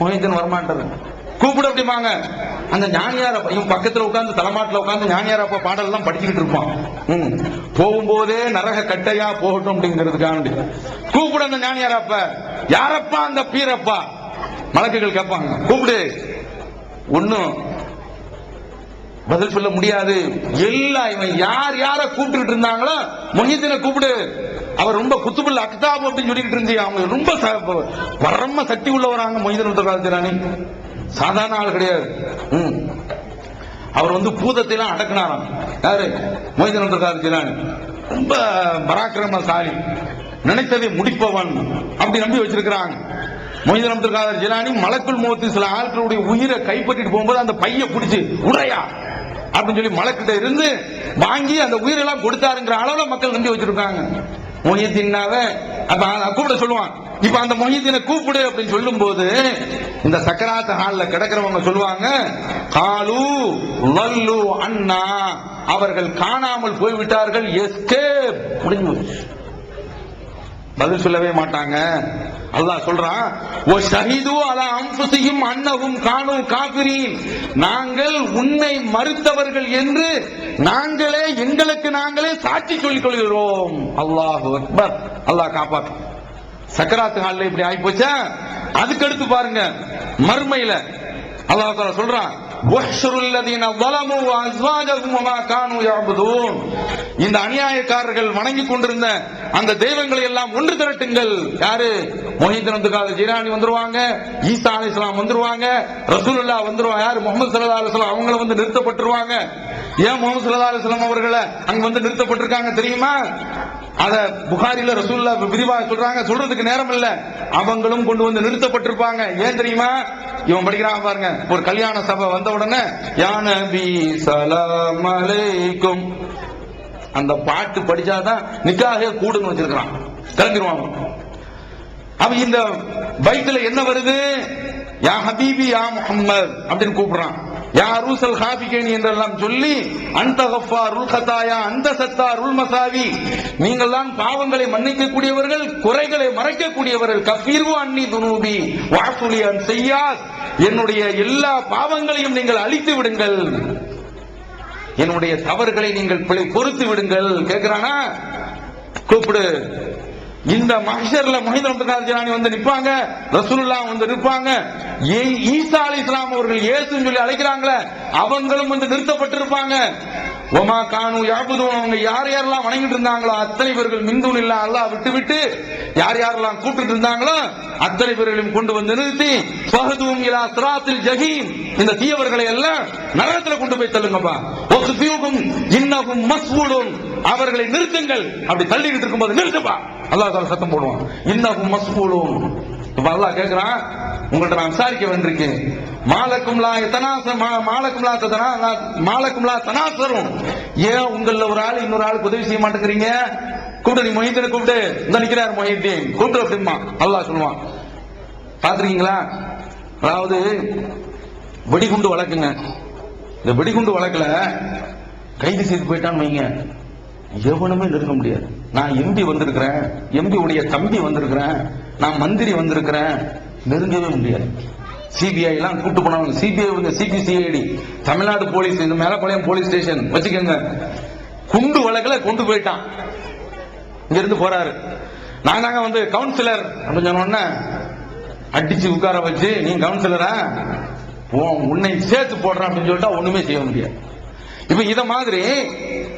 முஹீத்தீன் வரமாட்டாரு. கூப்பிடு அப்படிமாங்க. அந்த ஞானியாரப்பா இவன் பக்கத்துல உட்கார்ந்து தலைமாட்டில் உட்கார்ந்து ஞானியாரப்பா பாடல் எல்லாம் படிச்சுக்கிட்டு இருப்பான். போகும்போதே நரக கட்டையா போகட்டும் அப்படிங்கிறதுக்காண்டி கூப்பிடு அந்த ஞானியாரப்ப. யாரப்பா அந்த பீரப்பா? மலக்குகள் கேட்பாங்க. கூப்பிடு. ஒன்னும் பதில் சொல்ல முடியாது. எல்லா இவன் யார் யார கூப்பிட்டு இருந்தாங்களோ முஹீத்தினை கூப்பிடு. அவர் ரொம்ப குத்துபுல் அக்தாப் அப்படின்னு சொல்லிட்டு இருந்தீங்க. அவங்க ரொம்ப பரம சக்தி உள்ளவராங்க முஹீத்தின் அப்துல் ஜிலானி. சாதாரண ஆள் கிடையாது. அவர் பூதத்தை எல்லாம் அடக்கினாராம். யாரு? முஹீத்தின் அப்துல் ஜிலானி. ரொம்ப பராக்கிரமசாலி, நினைத்ததை முடிப்பவன் அப்படி நம்பி வச்சிருக்கிறாங்க. முஹீத்தின் அப்துல் காதர் ஜிலானி மலக்குல் மௌத் சில ஆட்களுடைய உயிரை கைப்பற்றிட்டு போகும்போது அந்த பைய பிடிச்சு உடையா அப்படின்னு சொல்லி மலக்கிட்ட இருந்து வாங்கி அந்த உயிரெல்லாம் கொடுத்தாருங்கிற அளவுல மக்கள் நம்பி வச்சிருக்காங்க. முஹீத்தினாவை கூப்பிட சொல்லுவான். இப்ப அந்த முஹீத்தினை கூப்பிடு அப்படின்னு சொல்லும் போது இந்த சக்கராத் ஹால்ல கிடக்கிறவங்க சொல்லுவாங்க, காலு வல்லு அண்ணா, அவர்கள் காணாமல் போய்விட்டார்கள், எஸ்கேப், முடிஞ்சு பதில் சொல்லவே மாட்டாங்க. அல்லாஹ் சொல்றான், ஓ ஷஹீது அலா அன்ஃபுஸிஹிம் அன்னஹும் கானூ காஃபிரீன், நாங்கள் உன்னை மறுத்தவர்கள் என்று நாங்களே எங்களுக்கு நாங்களே சாட்சி சொல்லிக் கொள்கிறோம். அல்லாஹு அக்பர். அல்லாஹ் காப்பாத்து. சக்கராத் ஹால்ல இப்படி ஆகி போச்சா. அதுக்கு அடுத்து பாருங்க மறுமையில அல்லாஹ் தஆலா சொல்றான், இந்த அநியாயக்காரர்கள் வணங்கி கொண்டிருந்த அந்த தெய்வங்களை எல்லாம் ஒன்று திரட்டுங்கள். யாரு? முஹீத்தின் அப்துல் காதர் ஜிலானி வந்துருவாங்க, ஈசா அலைஹிஸ்ஸலாம் வந்துருவாங்க, ரசூலுல்லாஹ் வந்துருவாங்க. யாரு? முஹம்மது ஸல்லல்லாஹு அலைஹி வஸல்லம். அவங்கள நிறுத்தப்பட்டுருவாங்க. ஏன் முஹம்மது ஸல்லல்லாஹு அலைஹி வஸல்லம் அவர்களை அங்க நிறுத்தப்பட்டிருக்காங்க தெரியுமா? அத புகாரில ரசூலுல்லாஹ் விரிவாக சொல்றாங்க, சொல்றதுக்கு நேரம் இல்ல. அவங்களும் கொண்டு நிறுத்தப்பட்டிருப்பாங்க. ஏன் தெரியுமா? இவன் படிக்கிறான் பாருங்க. ஒரு கல்யாண சபை வந்த உடனே யா நபி ஸலாம் அலைக்கும் அந்த பாட்டு படிச்சாதான் நிக்காஹே கூடுன்னு வச்சிருக்கான். கிளம்பிடுவாங்க. அப்ப இந்த பைத்துல என்ன வருது? யா ஹபீபி யா முஹம்மத் அப்படின்னு கூப்பிடுறான். யா ரூசல் ஹாபிகேனி என்றெல்லாம் சொல்லி, அந்த கஃபாருல் கதாயா அந்த சத்தாருல் மசாவி, நீங்கள் தான் பாவங்களை மன்னிக்க கூடியவர்கள், குறைகளை மறைக்க கூடியவர்கள். கஃபீரு அன்னி துனூபி வஅஃபுலி அன் ஸய்யாத், என்னுடைய எல்லா பாவங்களையும் நீங்கள் அழித்து விடுங்கள், என்னுடைய தவறுகளை நீங்கள் பொறுத்து விடுங்கள். கேக்குறானா? கூப்பிடு. இந்த மஹ்ஷர்ல முஹீத்தின் அப்துல் காதர் ஜிலானி நிப்பாங்க, ரசூலுல்லாஹ் நிற்பாங்க. ஈசா அலைஹிஸ்ஸலாம் அவர்கள் இயேசுன்னு சொல்லி அழைக்கிறாங்களே, அவங்களும் நிறுத்தப்பட்டிருப்பாங்க. ஒமா கானு யாபுதூன், அவங்க யார் யாரெல்லாம் வணங்கிட்டு இருந்தாங்களோ அத்தனை பேர்கள் மின்தூன் இல்ல அல்லாஹ் விட்டு யார் யாரெல்லாம் கூப்பிட்டு இருந்தாங்களோ அத்தனை பேர்களையும் கொண்டு நிறுத்தி, ஃபஹதும் இலா ஸிராத்தில் ஜஹீம், இந்த தீயவர்களை எல்லாம் நரகத்துல கொண்டு போய் தள்ளுங்கப்பா. வக்ஃபியூகும் இன்னஹும் மஸ்ஊலூன், அவர்களை நிறுத்துங்கள். அப்படி தள்ளிக்கிட்டு இருக்கும்போது நிறுத்துப்பா, அல்லாஹ் தஆலா சத்தம் போடுவான், இன்னஹும் மஸ்ஊலூன், இப்ப அல்லாஹ் கேக்குறான், உங்கள்ட்ட நான் விசாரிக்க வேண்டியிருக்கேன். மாலக்கும்லா தனாசரும், ஏன் உங்கள ஒரு ஆள் இன்னொரு ஆளுக்கு உதவி செய்ய மாட்டேங்கிறீங்க? கூப்பிட்டு, நீ மொஹித்தீனை கூப்பிட்டு, இந்த நிக்கிறார் மொஹித்தீன் கூப்பிட்டு அப்படிமா அல்லாஹ் சொல்லுவான். பாத்திருக்கீங்களா? அதாவது வெடிகுண்டு வழக்குங்க. இந்த வெடிகுண்டு வழக்குல கைது செய்து போயிட்டான்னு வைங்க, எவனுமே நெருங்க முடியாது. நான் எம்பி வந்திருக்கிறேன், எம்பி உடைய தம்பி வந்திருக்கிறேன், நான் மந்திரி வந்திருக்கிறேன், நெருங்கவே முடியாது. சிபிஐ எல்லாம் கூட்டு போனாங்க. சிபிஐ சிபிசிஐடி தமிழ்நாடு போலீஸ், இந்த மேலப்பாளையம் போலீஸ் ஸ்டேஷன் வச்சுக்கோங்க. குண்டு வழக்குல கொண்டு போயிட்டான். இங்க இருந்து போறாரு, நாங்க வந்து கவுன்சிலர் அப்படின்னு சொன்ன அடிச்சு உட்கார வச்சு, நீ கவுன்சிலரா, உன்னை சேர்த்து போடுறான் அப்படின்னு சொல்லிட்டா ஒண்ணுமே செய்ய முடியாது. இப்ப இத மாதிரி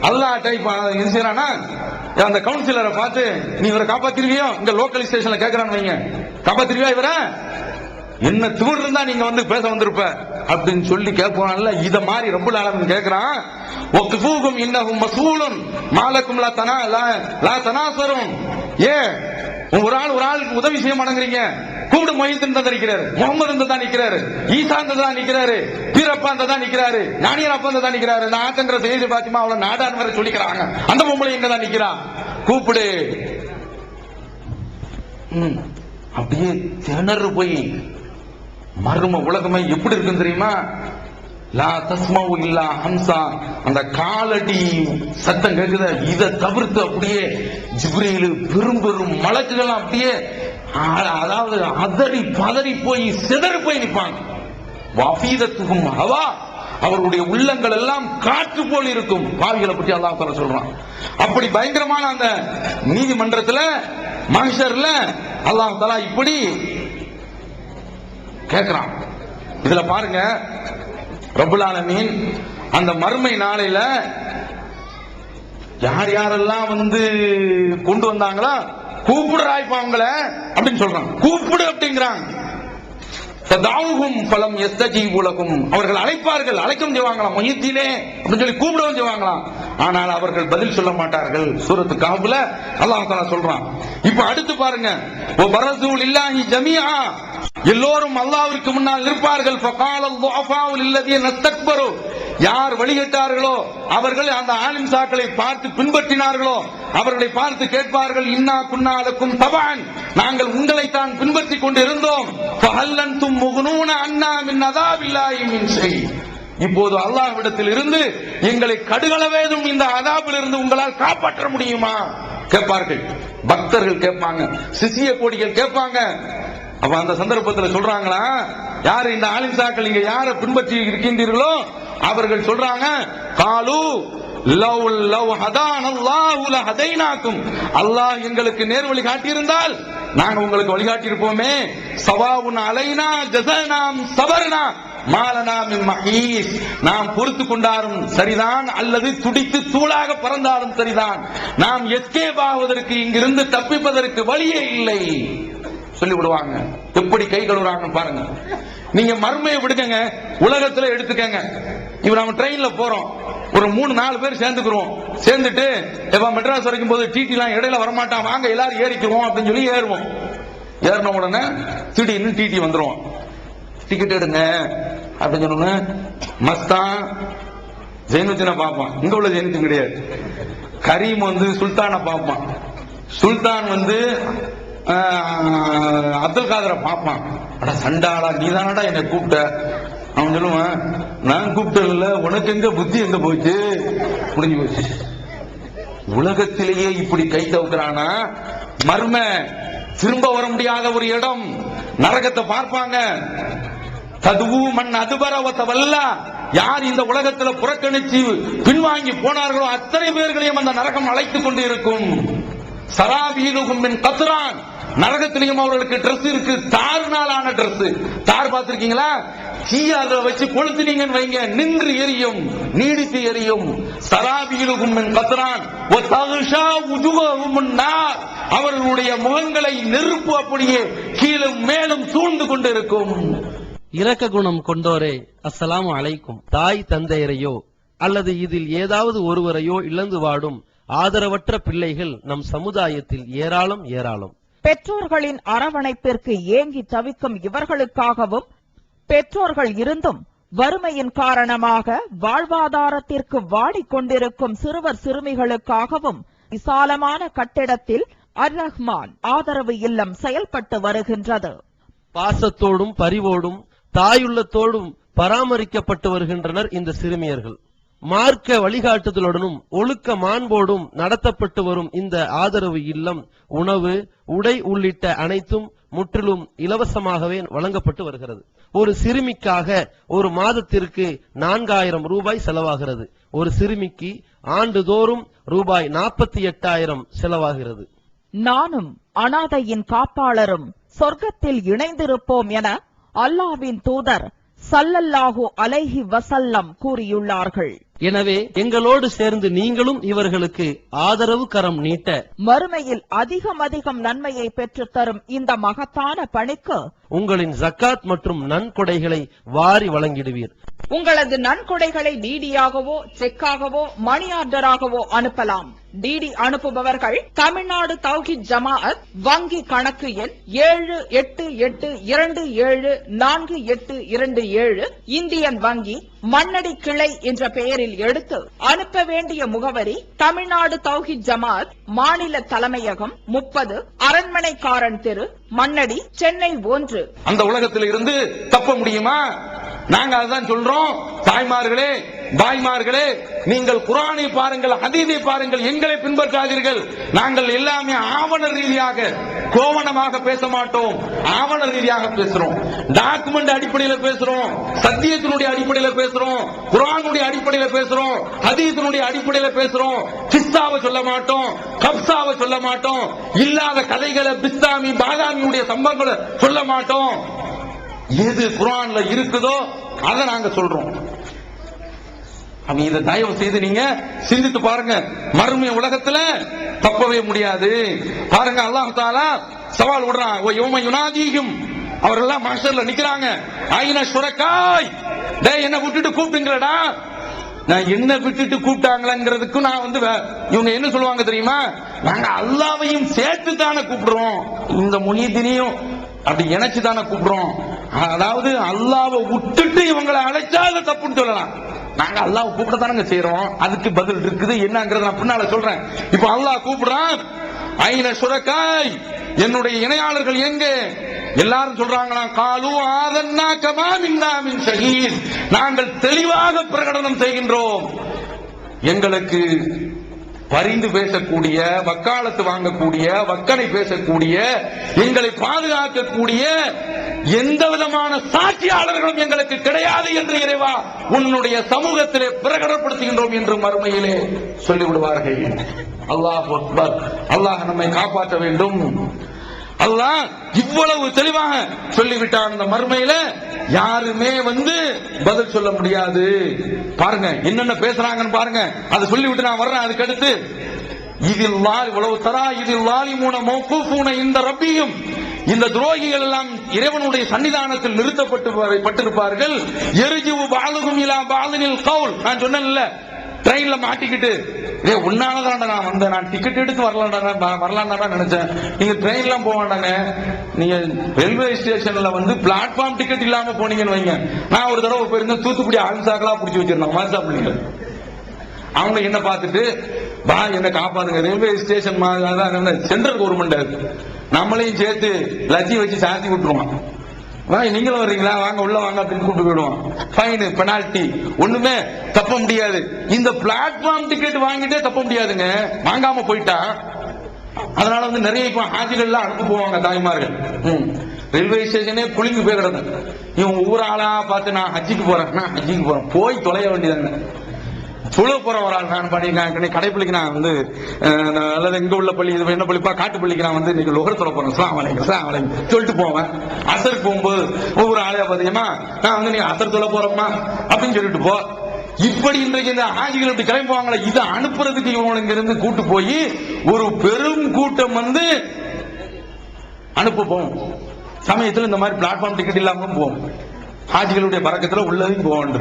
அல்லாஹ் டைப் செய்யறானா, அந்த கவுன்சிலரை பார்த்து நீ இவரை காப்பாத்திருவியோ, இங்க லோக்கல் ஸ்டேஷன்ல கேட்கறான்னு வைங்க, காப்பாத்திருவியா இவரை, என்ன திமிர் இருந்தா நீங்க வந்து பேச வந்திருப்ப அப்படின்னு சொல்லி கேட்பான்ல. இத மாதிரி ரப்பல் ஆலமீன் கேட்கிறான், வக்ஃபூகும் இன்னஹும் மஸ்ஊலுன் மாலக்கும் லா தனாசரும். ஏ ஒரு ஆளுக்கு உதவி செய்ய மாட்டேங்கிறீங்க? கூப்பிடு, மொஹித்தீன் தான் நிக்கிறாரு, முகமது தான் நிக்கிறாரு, ஈசா தான் நிக்கிறாரு, பீரப்பா தான் நிக்கிறாரு, ஞானியர் அப்பா தான் நிக்கிறாரு, நாத்தங்கிற செய்தி பாத்திமா அவளை நாடான் வரை சொல்லிக்கிறாங்க, அந்த பொம்பளை எங்க தான் நிக்கிறா, கூப்பிடு. அப்படியே திணறு போய் மர்ம உலகமே எப்படி இருக்குன்னு தெரியுமா? லா தஸ்மவு இல்லா ஹம்சா, அந்த காலடி சத்தம் கேக்குத, இதை தவிர்த்து அப்படியே ஜிப்ரீல் பெரும் பெரும் மலக்குகள் அப்படியே அதாவது அதறி பதறி போய் சிதறி போய் நிற்பாங்க. வஃபீதத்துஹும் ஹவா, அவருடைய உள்ளங்கள் எல்லாம் காற்று போல் இருக்கும். பாவிகளை பற்றி அல்லாஹ் தஆலா சொல்றான். அப்படி பயங்கரமான அந்த நீதிமன்றத்துல மஹ்ஷர்ல அல்லாஹ் தஆலா இப்படி கேட்கிறான். இதுல பாருங்க, ரப்பல் ஆலமீன் அந்த மறுமை நாளையில யார் யாரெல்லாம் வந்து கொண்டு வந்தாங்களோ கூப்பிடுறாய்ப்பா அவங்கள அப்படின்னு சொல்றாங்க. கூப்பிடு அப்படிங்கிறாங்க. பலம் எஸ்தஜீபு லகும், அவர்கள் அழைப்பார்கள், அழைக்கவும் செய்வாங்களாம், மொஹித்தீனே அப்படின்னு சொல்லி கூப்பிடவும் செய்வாங்களாம். ஆனால் அவர்கள் பதில் சொல்ல மாட்டார்கள். சூரத்து கஹ்ஃப்ல அல்லாஹ் தஆலா சொல்றான். இப்ப அடுத்து பாருங்க, வ பரஸூல் இல்லாஹி ஜமீஆ, எல்லோரும் அல்லாஹ்விற்கு முன்னால் நிற்பார்கள். ஃபகால ضعفاء للذين استكبروا, யார் வழிகட்டார்களோ அவர்கள் அந்த ஆலிம் சாக்களை பார்த்து பின்பற்றினார்களோ அவர்களை பார்த்து கேட்பார்கள், இன்னா குன்னா லக்கும் தபஅன், நாங்கள் உங்களை தான் பின்பற்றிக் கொண்டு இருந்தோம். ஃபஹல் அன்தும் முக்னூன அன்னா மின் அஸாபில்லாஹி மின் ஷை, இப்போது அல்லாஹ்விடத்தில் இருந்து எங்களை கடுகளவேதும் இந்த அஸாபில் இருந்து உங்களால் காப்பாற்ற முடியுமா கேட்பார்கள். பக்தர்கள் கேட்பாங்க, சிசிய கோடிகள் கேட்பாங்க. அப்ப அந்த சந்தர்ப்பத்தில் சொல்றாங்களா, யாரு இந்த ஆலிம் சாக்கள், நீங்க யாரை பின்பற்றி இருக்கின்றீர்களோ அவர்கள் சொல்றாங்க, காலு லவ் ஹதானல்லாஹு லஹதைனாக்கும், அல்லாஹ் எங்களுக்கு நேர்வழி காட்டியிருந்தால் நாங்க உங்களுக்கு வழிகாட்டி இருப்போமே. சவாவுன் அலைனா ஜஸனாம் சபர்னா மாலனா மின் மஹீஸ், நாம் பொறுத்து கொண்டாலும் சரிதான் அல்லது துடித்து தூளாக பறந்தாலும் சரிதான், நாம் எஸ்கேப் ஆவதற்கு, இங்கிருந்து தப்பிப்பதற்கு வழியே இல்லை சொல்லி விடுவாங்க. எப்படி கை கழுவுறாங்க பாருங்க. நீங்க மர்மையை விடுங்க, உலகத்துல எடுத்துக்கங்க. இப்ப நம்ம ட்ரெயின்ல போறோம், ஒரு 3-4 பேர் சேர்ந்துக்கிறோம். சேர்ந்துட்டு மெட்ராஸ் வரைக்கும் போது டிடி எல்லாம் இடையில வரமாட்டான், வாங்க எல்லாரும் ஏறிக்குவோம் அப்படின்னு சொல்லி ஏறுவோம். ஏறின உடனே திடீர்னு டிடி வந்துருவோம். டிக்கெட் எடுங்க அப்படின்னு சொன்ன மஸ்தான் ஜெயினுத்தின பார்ப்பான். இங்க உள்ள ஜெயினுத்தின் கிடையாது. கரீம் வந்து சுல்தானை பார்ப்பான். சுல்தான் வந்து அப்துல் காதரை பார்ப்பான். அட சண்டாளா, நீ தானடா என்னை கூப்பிட்ட. அவன் சொல்லுவான், நான் கூப்பிட்டதில்ல, உனக்கு எங்க புத்தி எங்க போச்சு, முடிஞ்சு போச்சு. உலகத்திலேயே இப்படி கை தவுக்கிறானா, மர்ம திரும்ப வர முடியாத ஒரு இடம், நரகத்தை பார்ப்பாங்க. ததுவு மண் அதுபரவத்தவல்ல, யார் இந்த உலகத்துல புறக்கணிச்சு பின்வாங்கி போனார்களோ அத்தனை பேர்களையும் அந்த நரகம் அழைத்துக் கொண்டு இருக்கும். சராபீலுகும் மின் கத்ரான், நரகத்திலையும் அவர்களுக்கு ட்ரெஸ் இருக்கு, தார்னாலான ட்ரெஸ். தார் பார்த்திருக்கீங்களா? தீயாத வச்சு கொளுத்தினீங்கன்னு வைங்க, நின்று எரியும், நீடித்து எரியும். சராபீலுகும் மின் கத்ரான் வ தக்ஷா வுஜூஹும் நார், அவர்களுடைய முகங்களை நெருப்பு அப்படியே கீழும் மேலும் சூழ்ந்து கொண்டிருக்கும். இரக்க குணம் கொண்டோரே, அஸ்ஸலாமு அலைக்கும். தாய் தந்தையரையோ அல்லது இதில் ஏதாவது ஒருவரையோ இழந்து வாடும் ஆதரவற்ற பிள்ளைகள் நம் சமுதாயத்தில் ஏராளம். பெற்றோர்களின் அரவணைப்பிற்கு ஏங்கி தவிக்கும் இவர்களுக்காகவும், பெற்றோர்கள் இருந்தும் வறுமையின் காரணமாக வாழ்வாதாரத்திற்கு வாடிக்கொண்டிருக்கும் சிறுவர் சிறுமிகளுக்காகவும் விசாலமான கட்டிடத்தில் அர்-ரஹ்மான் ஆதரவு இல்லம் செயல்பட்டு வருகின்றது. பாசத்தோடும் பரிவோடும் தாயுள்ளத்தோடும் பராமரிக்கப்பட்டு வருகின்றனர் இந்த சிறுமியர்கள். மார்க்க வழிகாட்டுதலுடனும் ஒழுக்க மாண்போடும் நடத்தப்பட்டு வரும் இந்த ஆதரவு இல்லம் உணவு, உடை உள்ளிட்ட அனைத்தும் முற்றிலும் இலவசமாகவே வழங்கப்பட்டு வருகிறது. ஒரு சிறுமிக்காக ஒரு மாதத்திற்கு 4000 ரூபாய் செலவாகிறது. ஒரு சிறுமிக்கு ஆண்டுதோறும் ரூபாய் 48,000 செலவாகிறது. நானும் அனாதையின் காப்பாளரும் சொர்க்கத்தில் இணைந்திருப்போம் என அல்லாஹ்வின் தூதர் ஸல்லல்லாஹு அலைஹி வஸல்லம் கூறியுள்ளார்கள். எனவே எங்களோடு சேர்ந்து நீங்களும் இவர்களுக்கு ஆதரவு கரம் நீட்ட, மறுமையில் அதிகம் நன்மையை பெற்றுத் தரும் இந்த மகத்தான பணிக்கு உங்களின் ஜக்காத் மற்றும் நன்கொடைகளை வாரி வழங்கிடுவீர். உங்களது நன்கொடைகளை டிடியாகவோ செக்காகவோ மணி ஆர்டராகவோ அனுப்பலாம். டிடி அனுப்புபவர்கள் தமிழ்நாடு தௌஹீத் ஜமாஅத் வங்கி கணக்கு எண் 7882748827 இந்தியன் வங்கி மண்ணடி கிளை என்ற பெயரில் எடுத்து அனுப்ப வேண்டிய முகவரி தமிழ்நாடு தௌஹீத் ஜமாஅத் மாநில தலைமையகம் 30 அரண்மனைக்காரன் தெரு மண்ணடி சென்னை 1. அந்த உலகத்தில் இருந்து தப்ப முடியுமா? நாங்க அதுதான் சொல்றோம். தாய்மார்களே, பாய்மார்களே, நீங்கள் குர்ஆனை பாருங்கள், ஹதீஸை பாருங்கள், எங்களை பின்பற்றாதீர்கள். நாங்கள் எல்லாமே ஆவண ரீதியாக கோவணமாக பேச மாட்டோம். ஆவண ரீதியாக பேசுறோம். டாக்குமெண்ட் அடிப்படையில் பேசுறோம். சத்தியத்தினுடைய அடிப்படையில் பேசுறோம். குர்ஆனுடைய அடிப்படையில் பேசுறோம். ஹதீஸினுடைய அடிப்படையில் பேசுறோம். கிஸ்ஸாவை சொல்ல மாட்டோம். கப்சாவை சொல்ல மாட்டோம். இல்லாத கதைகளை பிஸ்தாமி பாதாமியுடைய சம்பவங்களை சொல்ல மாட்டோம். எது குர்ஆன்ல இருக்குதோ அதை நாங்க சொல்றோம். இதை தயவு செய்து நீங்க சிந்தித்து பாருங்க. மறுமை உலகத்துல தப்பவே முடியாது. பாருங்க, அல்லாஹ் தஆலா சவால் விடுறான். யௌம யுனாதீஹிம், அவரெல்லாம் மஹ்ஷர்ல நிக்கிறாங்க. ஐன ஷுரகாய், டேய் என்ன விட்டுட்டு கூப்பிட்டீங்களடா. நான் என்ன விட்டுட்டு கூப்பிட்டாங்களங்கிறதுக்கு நான் இவங்க என்ன சொல்லுவாங்க தெரியுமா? நாங்க அல்லாஹ்வையும் சேர்த்து தானே கூப்பிடுறோம், இந்த முஹிதீனையும் அப்படி இணைச்சு தானே கூப்பிடுறோம். அதாவது அல்லாஹ்வை விட்டுட்டு இவங்களை அழைச்சா அது தப்புன்னு சொல்லலாம். நாங்க அல்லாஹ்வை கூப்பிட தானங்க செய்யறோம். அதுக்கு பதில் இருக்குது என்னங்கறத நான் பின்னால சொல்றேன். இப்போ அல்லாஹ் கூப்பிடுறான், ஐன ஷுரகாய், என்னுடைய இணையாளர்கள் எங்கே? எல்லாரும் சொல்றாங்களா, காலு ஆதன்னா கமா மின்னா மின் ஷஹீத், நாங்கள் தெளிவாக பிரகடனம் செய்கின்றோம். எங்களுக்கு பரிந்து பேசக்கூடிய, வக்காலத்து வாங்கக்கூடிய, வக்கனை பேசக்கூடிய, எங்களை பாதுகாக்கக்கூடிய எந்த விதமான சாட்சியாளர்களும் எங்களுக்கு கிடையாது என்று இறைவா உன்னுடைய சமூகத்திலே பிரகடனப்படுத்துகின்றோம் என்று மறுமையிலே சொல்லிவிடுவார்கள். அல்லாஹ் அக்பர். அல்லாஹ் நம்மை காப்பாற்ற வேண்டும். அல்லாஹ் இவ்வளவு தெளிவாக சொல்லிவிட்டான். அந்த மறுமையில யாருமே பதில் சொல்ல முடியாது. பாருங்க என்னென்ன பேசுறாங்கன்னு பாருங்க. அதை சொல்லிவிட்டு நான் வர்றேன். அதுக்கு அடுத்து இதில் இவ்வளவு தரா இதில் லாலிமூன மௌகூஃபூன இந்த ரப்பியும், இந்த துரோகிகள் எல்லாம் இறைவனுடைய சன்னிதானத்தில் நிறுத்தப்பட்டிருப்பார்கள். எரிஜிவு பாலுகும் இலா பாலினில் கவுல், நான் சொன்னேன்ல ட்ரெயின்ல மாட்டிக்கிட்டு, உன்னாலதான் நான் வந்தேன், நான் டிக்கெட் எடுத்து வரலாம்டா நினைச்சேன். நீங்க ட்ரெயின்லாம் போக வேண்டாங்க, நீங்க ரயில்வே ஸ்டேஷன்ல பிளாட்ஃபார்ம் டிக்கெட் இல்லாம போனீங்கன்னு வைங்க. நான் ஒரு தடவை போயிருந்தேன், தூத்துக்குடி ஆல்சாக்கெல்லாம் பிடிச்சி வச்சிருந்தாங்க மாசா பிள்ளைங்க. அவங்க என்ன பார்த்துட்டு, பா என்ன காப்பாத்துங்க, ரயில்வே ஸ்டேஷன் சென்ட்ரல் கவர்மெண்ட் நம்மளையும் சேர்த்து லட்சி வச்சு சாத்தி விட்டுருவான். நீங்களும் வர்றீங்களா, வாங்க உள்ள வாங்க அப்படின்னு கூப்பிட்டு போயிடுவான். ஃபைன், பெனால்டி, ஒண்ணுமே தப்ப முடியாது. இந்த பிளாட்ஃபார்ம் டிக்கெட் வாங்கிட்டே தப்ப முடியாதுங்க, வாங்காம போயிட்டா. அதனால நிறைய ஹாஜிகள் எல்லாம் அனுப்பி போவாங்க தாய்மார்கள். ரயில்வே ஸ்டேஷனே குளிங்கு போய் கிடக்கும். இவங்க ஊராளா பார்த்து நான் ஹஜ்ஜிக்கு போறேன், போய் தொலைய வேண்டியதாங்க. சுழு போற ஒரு ஆள் நான் பண்ணி கடைப்பள்ளிக்கு நான் அல்லது இங்க உள்ள பள்ளி இது என்ன பள்ளிப்பா காட்டு பள்ளிக்கு நான் இன்னைக்கு லொகர் தொலை போறேன், அஸ்ஸலாமு அலைக்கும் சொல்லிட்டு போவேன். அசருக்கு போகும்போது ஒவ்வொரு ஆளையா பாத்தீங்கன்னா நான் நீங்க அசர் தொலை போறோம்மா அப்படின்னு சொல்லிட்டு போ. இப்படி இன்றைக்கு இந்த ஆஜிகள் இப்படி கிளம்புவாங்களே, இதை அனுப்புறதுக்கு இவங்க இருந்து கூட்டு போய் ஒரு பெரும் கூட்டம் அனுப்புவோம். சமயத்தில் இந்த மாதிரி பிளாட்ஃபார்ம் டிக்கெட் இல்லாம போவோம். ஆஜிகளுடைய பறக்கத்துல உள்ளதையும் போவோம்.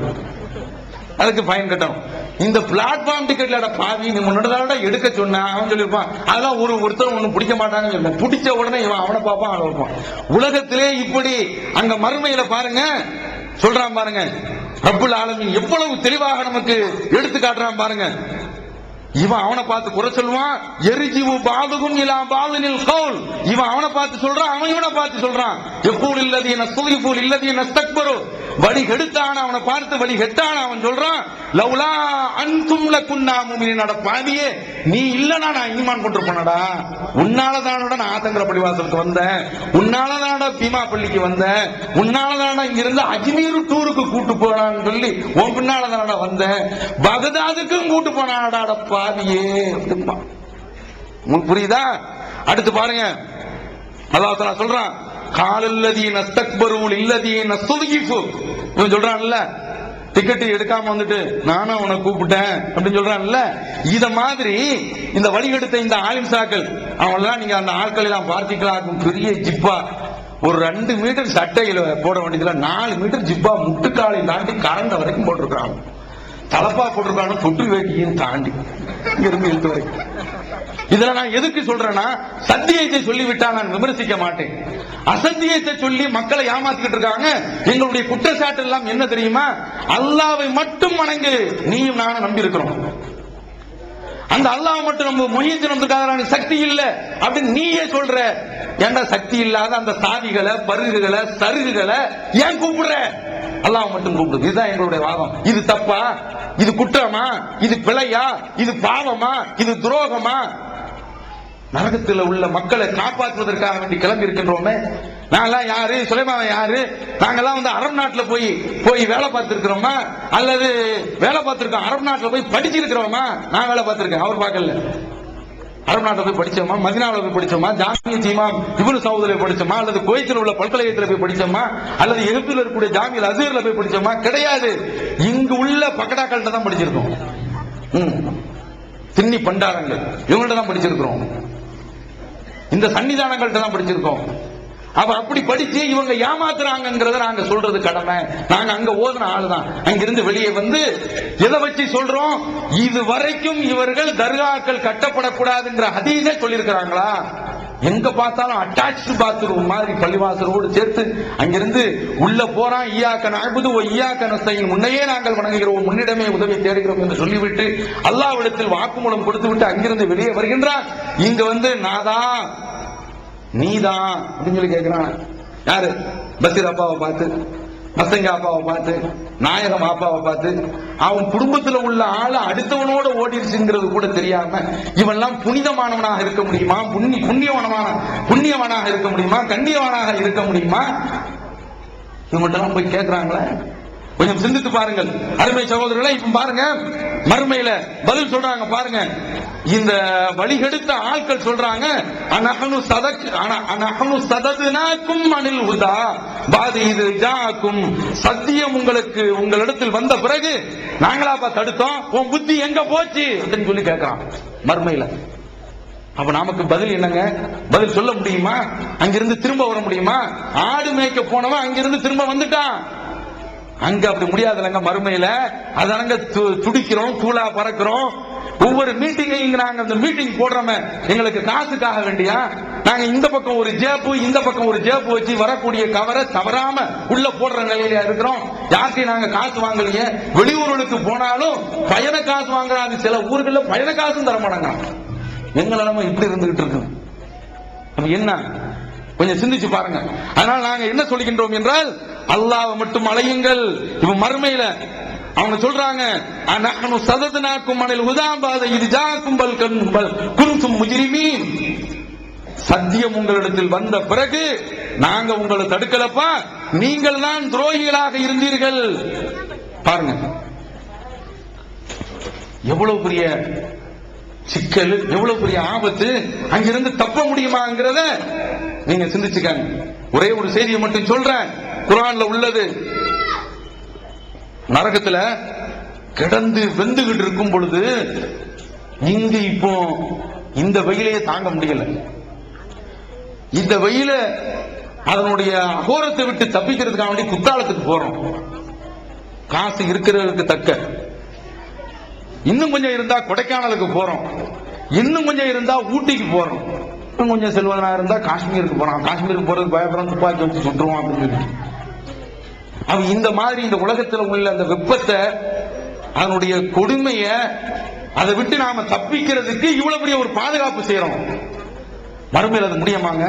அதுக்கு ஃபைன் கட்டணும். இந்த பிளாட்ஃபார்ம் டிக்கெட்ல பாவி நீ முன்னாடி எடுக்க சொன்ன அவன் சொல்லியிருப்பான், அதெல்லாம் ஒருத்தர் ஒண்ணு பிடிக்க மாட்டாங்கன்னு சொல்லுவான். பிடிச்ச உடனே இவன் அவனை பார்ப்பான், அவனை வைப்பான். உலகத்திலே இப்படி அங்க மறுமையில பாருங்க சொல்றான் பாருங்க, ரப்புல் ஆலமீன் எவ்வளவு தெளிவாக நமக்கு எடுத்து காட்டுறான் பாருங்க. இவன் அவனை பார்த்து குறை சொல்லுவான், எரிஜிவு பாதுகும் இலா பாதுனில் கவுல். இவன் அவனை பார்த்து சொல்றான், அவன் இவனை பார்த்து சொல்றான், எப்பூல் இல்லதீன சுகிபூல் இல்லதீன ஸ்தக்பரு. வழி கெடுத்தான அவனை பார்த்து வழி கெட்டான அவன் சொல்றான், லவ்லா அன்தும் லகுன்னா முஃமினீன். பாவியே நீ இல்லனா நான் ஈமான் கொண்டிருப்பேனடா. உன்னாலதானடா நான் ஆத்தங்கர பள்ளிவாசலுக்கு வந்தேன், உன்னாலதானடா பீமா பள்ளிக்கு வந்தேன், உன்னாலதானடா இங்க இருந்து அஜ்மீர் டூருக்கு கூட்டு போனான்னு சொல்லி உன் பின்னாலதானடா வந்தேன், பகதாதுக்கும் கூட்டு போனாடா பாவியே. உங்களுக்கு புரியுதா? அடுத்து பாருங்க, அல்லாஹ் தஆலா சொல்றான், காலல்லதீன ஸ்தக்பரு இல்லதீன சுகிஃபு. இவன் சொல்றான்ல டிக்கெட் எடுக்காம வந்துட்டு நானும் அவனை கூப்பிட்டேன் அப்படின்னு சொல்றான்ல, இத மாதிரி இந்த வழிகெடுத்த இந்த ஆலிம்சாக்கள் அவங்கெல்லாம் நீங்க அந்த ஆட்கள் எல்லாம் பார்த்திக்கலாம். பெரிய ஜிப்பா ஒரு 2 மீட்டர் சட்டையில போட வேண்டியதுல 4 மீட்டர் ஜிப்பா முட்டுக்காலை தாண்டி கரண்ட வரைக்கும் போட்டிருக்காங்க. தலப்பா போட்டிருக்காங்க தொட்டு வேட்டியும் தாண்டி இங்க இருந்து இழுத்து வரைக்கும். இதுல நான் எதுக்கு சொல்றேன்னா, சத்தியத்தை சொல்லிவிட்டா நான் விமர்சிக்க மாட்டேன். அசத்தியத்தை சொல்லி மக்களை ஏமாத்திக்கிட்டு இருக்காங்க. எங்களுடைய குற்றச்சாட்டு எல்லாம் என்ன தெரியுமா? அல்லாஹ்வை மட்டும் வணங்கு, நீயும் நானும் நம்பி இருக்கிறோம். அந்த அல்லாஹ் மட்டும் நம்ம முயற்சி சக்தி இல்ல அப்படின்னு நீயே சொல்ற. ஏன்டா சக்தி இல்லாத அந்த சாதிகளை பருகுகளை சருகுகளை ஏன் கூப்பிடுற? அல்லாஹ் மட்டும் கூப்பிடுது. இதுதான் எங்களுடைய வாதம். இது தப்பா? இது குற்றமா? இது பிழையா? இது பாவமா? இது துரோகமா? நரகத்தில் உள்ள மக்களை காப்பாற்றுவதற்காக வேண்டி கிளம்பி இருக்கின்றோமே. நாங்கெல்லாம் யாரு? சுலைமான் யாரு? நாங்கெல்லாம் வந்து அரபு நாட்டுல போய் வேலை பார்த்திருக்கிறோமா? அல்லது வேலை பார்த்திருக்கோம் அரபு நாட்டுல போய் படிச்சிருக்கிறோமா? நான் வேலை பார்த்திருக்கேன், அவர் பார்க்கல. அரபு நாட்டில் போய் படிச்சோமா? மதீனாவில் போய் படிச்சோமா? ஜாமியா இமாம் இப்னு சவுதுல படிச்சோமா? அல்லது குவைத்தில் உள்ள பல்கலைக்கழகத்தில் போய் படிச்சோமா? அல்லது எகிப்தில் இருக்கக்கூடிய ஜாமியா அஸ்ஹர்ல போய் படிச்சோமா? கிடையாது. இங்கு உள்ள பக்கடாக்கள்கிட்ட தான் படிச்சிருக்கோம். திண்ணி பண்டாரங்கள் இவங்கள்ட்ட தான் படிச்சிருக்கிறோம். இந்த சன்னிதானங்கள்ட்ட தான் படிச்சிருக்கோம். அப்ப அப்படி படிச்சு இவங்க ஏமாத்துறாங்கிறத நாங்க சொல்றது கடமை. நாங்க அங்க ஓதுன ஆளுதான். அங்கிருந்து வெளியே வந்து எதை வச்சு சொல்றோம்? இது வரைக்கும் இவர்கள் தர்காக்கள் கட்டப்படக்கூடாதுங்கிற ஹதீஸை சொல்லியிருக்கிறாங்களா? எங்க பார்த்தாலும் அட்டாச்சு பாத்ரூம் மாதிரி பள்ளிவாசலோடு சேர்த்து அங்கிருந்து உள்ள போறான். ஈயாக்க நஅபுது வ ஈயாக்க நஸ்தஈன், முன்னையே நாங்கள் வணங்குகிறோம், முன்னிடமே உதவி தேடுகிறோம் என்று சொல்லிவிட்டு அல்லாஹ்விடத்தில் வாக்குமூலம் கொடுத்து விட்டு அங்கிருந்து வெளியே வருகின்றான். இங்க வந்து நாதா நீதான் அப்படின்னு சொல்லி கேட்கிறான். யாரு? பஷீர் அப்பாவை பார்த்து, மசங்க அப்பாவை பார்த்து, நாயகம் அப்பாவை பார்த்து. அவன் குடும்பத்தில் உள்ள ஆளு அடுத்தவனோட ஓடிடுச்சுங்கிறது கூட தெரியாம இவெல்லாம் புனிதமானவனாக இருக்க முடியுமா? புண்ணியவனாக இருக்க முடியுமா? கண்ணியவனாக இருக்க முடியுமா? இவங்கள்ட்ட போய் கேட்கிறாங்களே. கொஞ்சம் சிந்தித்து பாருங்கள் அருமை சகோதரர்களை. இப்ப பாருங்க மறுமையில பதில் சொல்றாங்க பாருங்க. இந்த வழிகெடுத்த ஆட்கள் சொல்றாங்க, அனஹனு சததுனாக்கும் அனில் ஹுதா பாதி இது ஜாக்கும். சத்தியம் உங்களிடத்தில் வந்த பிறகு நாங்களாப்பா தடுத்தோம், உன் புத்தி எங்க போச்சு அப்படின்னு சொல்லி கேட்கிறான் மறுமையில. அப்ப நமக்கு பதில் என்னங்க? பதில் சொல்ல முடியுமா? அங்கிருந்து திரும்ப வர முடியுமா? ஆடு மேய்க்க போனவன் அங்கிருந்து திரும்ப வந்துட்டான். அங்க அப்படி முடியாதுலங்க மறுமையில. அதனால துடிக்கிறோம், தூளா பறக்கிறோம். ஒவ்வொரு மீட்டிங்கையும் நாங்க அந்த மீட்டிங் போடுறோமே எங்களுக்கு காசுக்காக வேண்டியா? நாங்க இந்த பக்கம் ஒரு ஜேப்பு இந்த பக்கம் ஒரு ஜேப்பு வச்சு வரக்கூடிய கவரை தவறாம உள்ள போடுற நிலையில இருக்கிறோம். யார்கிட்டையும் நாங்க காசு வாங்கலையே. வெளியூர்களுக்கு போனாலும் பயண காசு வாங்குறாங்க. சில ஊர்கள்ல பயண காசும் தர மாட்டாங்க. எங்க நிலைமை இப்படி இருந்துகிட்டு இருக்கு. என்ன கொஞ்சம் சிந்திச்சு பாருங்க. அதனால நாங்க என்ன சொல்கின்றோம் என்றால், அல்லாஹ்வை மட்டும் அழையுங்கள். இப்ப மறுமையில அவங்க சொல்றாங்க, அனஹனு சததுனாக்கும் அனில் ஹுதா பாத இது ஜாக்கும் பல் குன்தும் முஜ்ரிமீன். சத்தியம் உங்களிடத்தில் வந்த பிறகு நாங்க உங்களை தடுக்கலப்பா, நீங்கள் தான் துரோகிகளாக இருந்தீர்கள். பாருங்க எவ்வளவு பெரிய சிக்கல், எவ்வளவு பெரிய ஆபத்து. அங்கிருந்து தப்ப முடியுமாங்கிறத நீங்க சிந்திச்சுக்காங்க. ஒரே ஒரு செய்தியை மட்டும் சொல்றேன், குர்ஆன்ல உள்ளது. நரகத்துல கிடந்து வெந்துகிட்டு இருக்கும் பொழுது இங்க இப்போ இந்த வெயிலையே தாங்க முடியல. இந்த வெயில அதனுடைய அகோரத்தை விட்டு தப்பிக்கிறதுக்காக வேண்டி குத்தாலத்துக்கு போறோம். காசு இருக்கிறதுக்கு தக்க இன்னும் கொஞ்சம் இருந்தா கொடைக்கானலுக்கு போறோம், இன்னும் கொஞ்சம் இருந்தா ஊட்டிக்கு போறோம், இன்னும் கொஞ்சம் செல்வதனா இருந்தா காஷ்மீருக்கு போறான். காஷ்மீருக்கு போறதுக்கு பயப்படுறோம், துப்பாக்கி வச்சு சுட்டுருவோம் அப்படின்னு சொல்லி. அவன் இந்த மாதிரி இந்த உலகத்தில் உள்ள அந்த வெப்பத்தை, அதனுடைய கொடுமைய, அதை விட்டு நாம தப்பிக்கிறதுக்கு இவ்வளவு பெரிய ஒரு பாதுகாப்பு செய்யறோம். மறுமையில் அது முடியுமாங்க?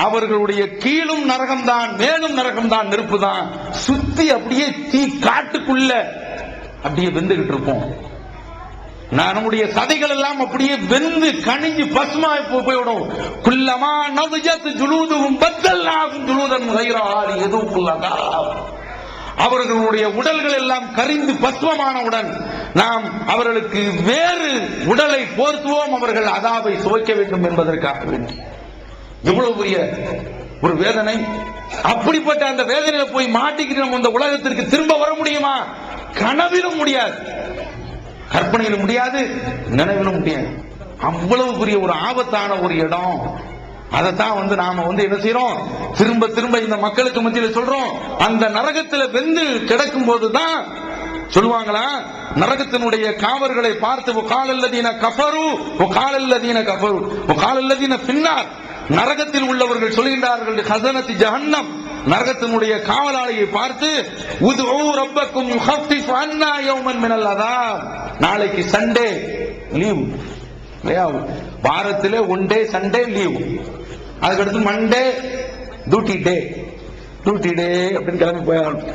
அவர்களுடைய கீழும் நரகம்தான், மேலும் நரகம்தான், நெருப்பு தான். சுத்தி அப்படியே தீ காட்டுக்குள்ள அப்படியே வெந்துகிட்டு இருப்போம். நம்முடைய சதைகள் எல்லாம் அப்படியே வெந்து கணிஞ்சு பசுமா போய்விடும். குல்லமா நதுஜத் ஜுலூதுஹும் பத்தல்னாஹும் ஜுலூதன் கைரஹா லியதுகுல் அதாப். அவர்களுடைய உடல்கள் எல்லாம் கரிந்து பசுவமானவுடன் நாம் அவர்களுக்கு வேறு உடலை போர்த்துவோம், அவர்கள் அதாபை சுவைக்க வேண்டும் என்பதற்காக வேண்டும். எவ்வளவு பெரிய ஒரு வேதனை! அப்படிப்பட்ட அந்த வேதனையில போய் மாட்டிக்கிட்டு நம்ம இந்த உலகத்திற்கு திரும்ப வர முடியுமா? கனவிலும் முடியாது, கற்பனையிலும் முடியாது, நினைவிலும் முடியாது. அவ்வளவு பெரிய ஒரு ஆபத்தான ஒரு இடம். அதைத்தான் நாம என்ன செய்யறோம், திரும்ப திரும்ப இந்த மக்களுக்கு மத்தியில் சொல்றோம். அந்த நரகத்துல வெந்து கிடக்கும் போதுதான் சொல்லுவாங்களா, நரகத்தினுடைய காவர்களை பார்த்து காலல்லதீன கஃபரு காலல்லதீன கஃபரு காலல்லதீன பின்னார், நரகத்தில் உள்ளவர்கள் சொல்கின்றார்கள், ஹஸனத்தி ஜஹன்னம், நரகத்தினுடைய காவலாளியை பார்த்து, உதுஉ ரப்பக்கும் யுஹஃபிஃப் அன்னா யௌமன் மினல் அதாப். நாளைக்கு சண்டே லீவ், வாரத்திலே ஒன் டே சண்டே லீவ், அதுக்கடுத்து மண்டே டியூட்டி டே, டியூட்டி டே அப்படின்னு கிளம்பி போயாகணும்.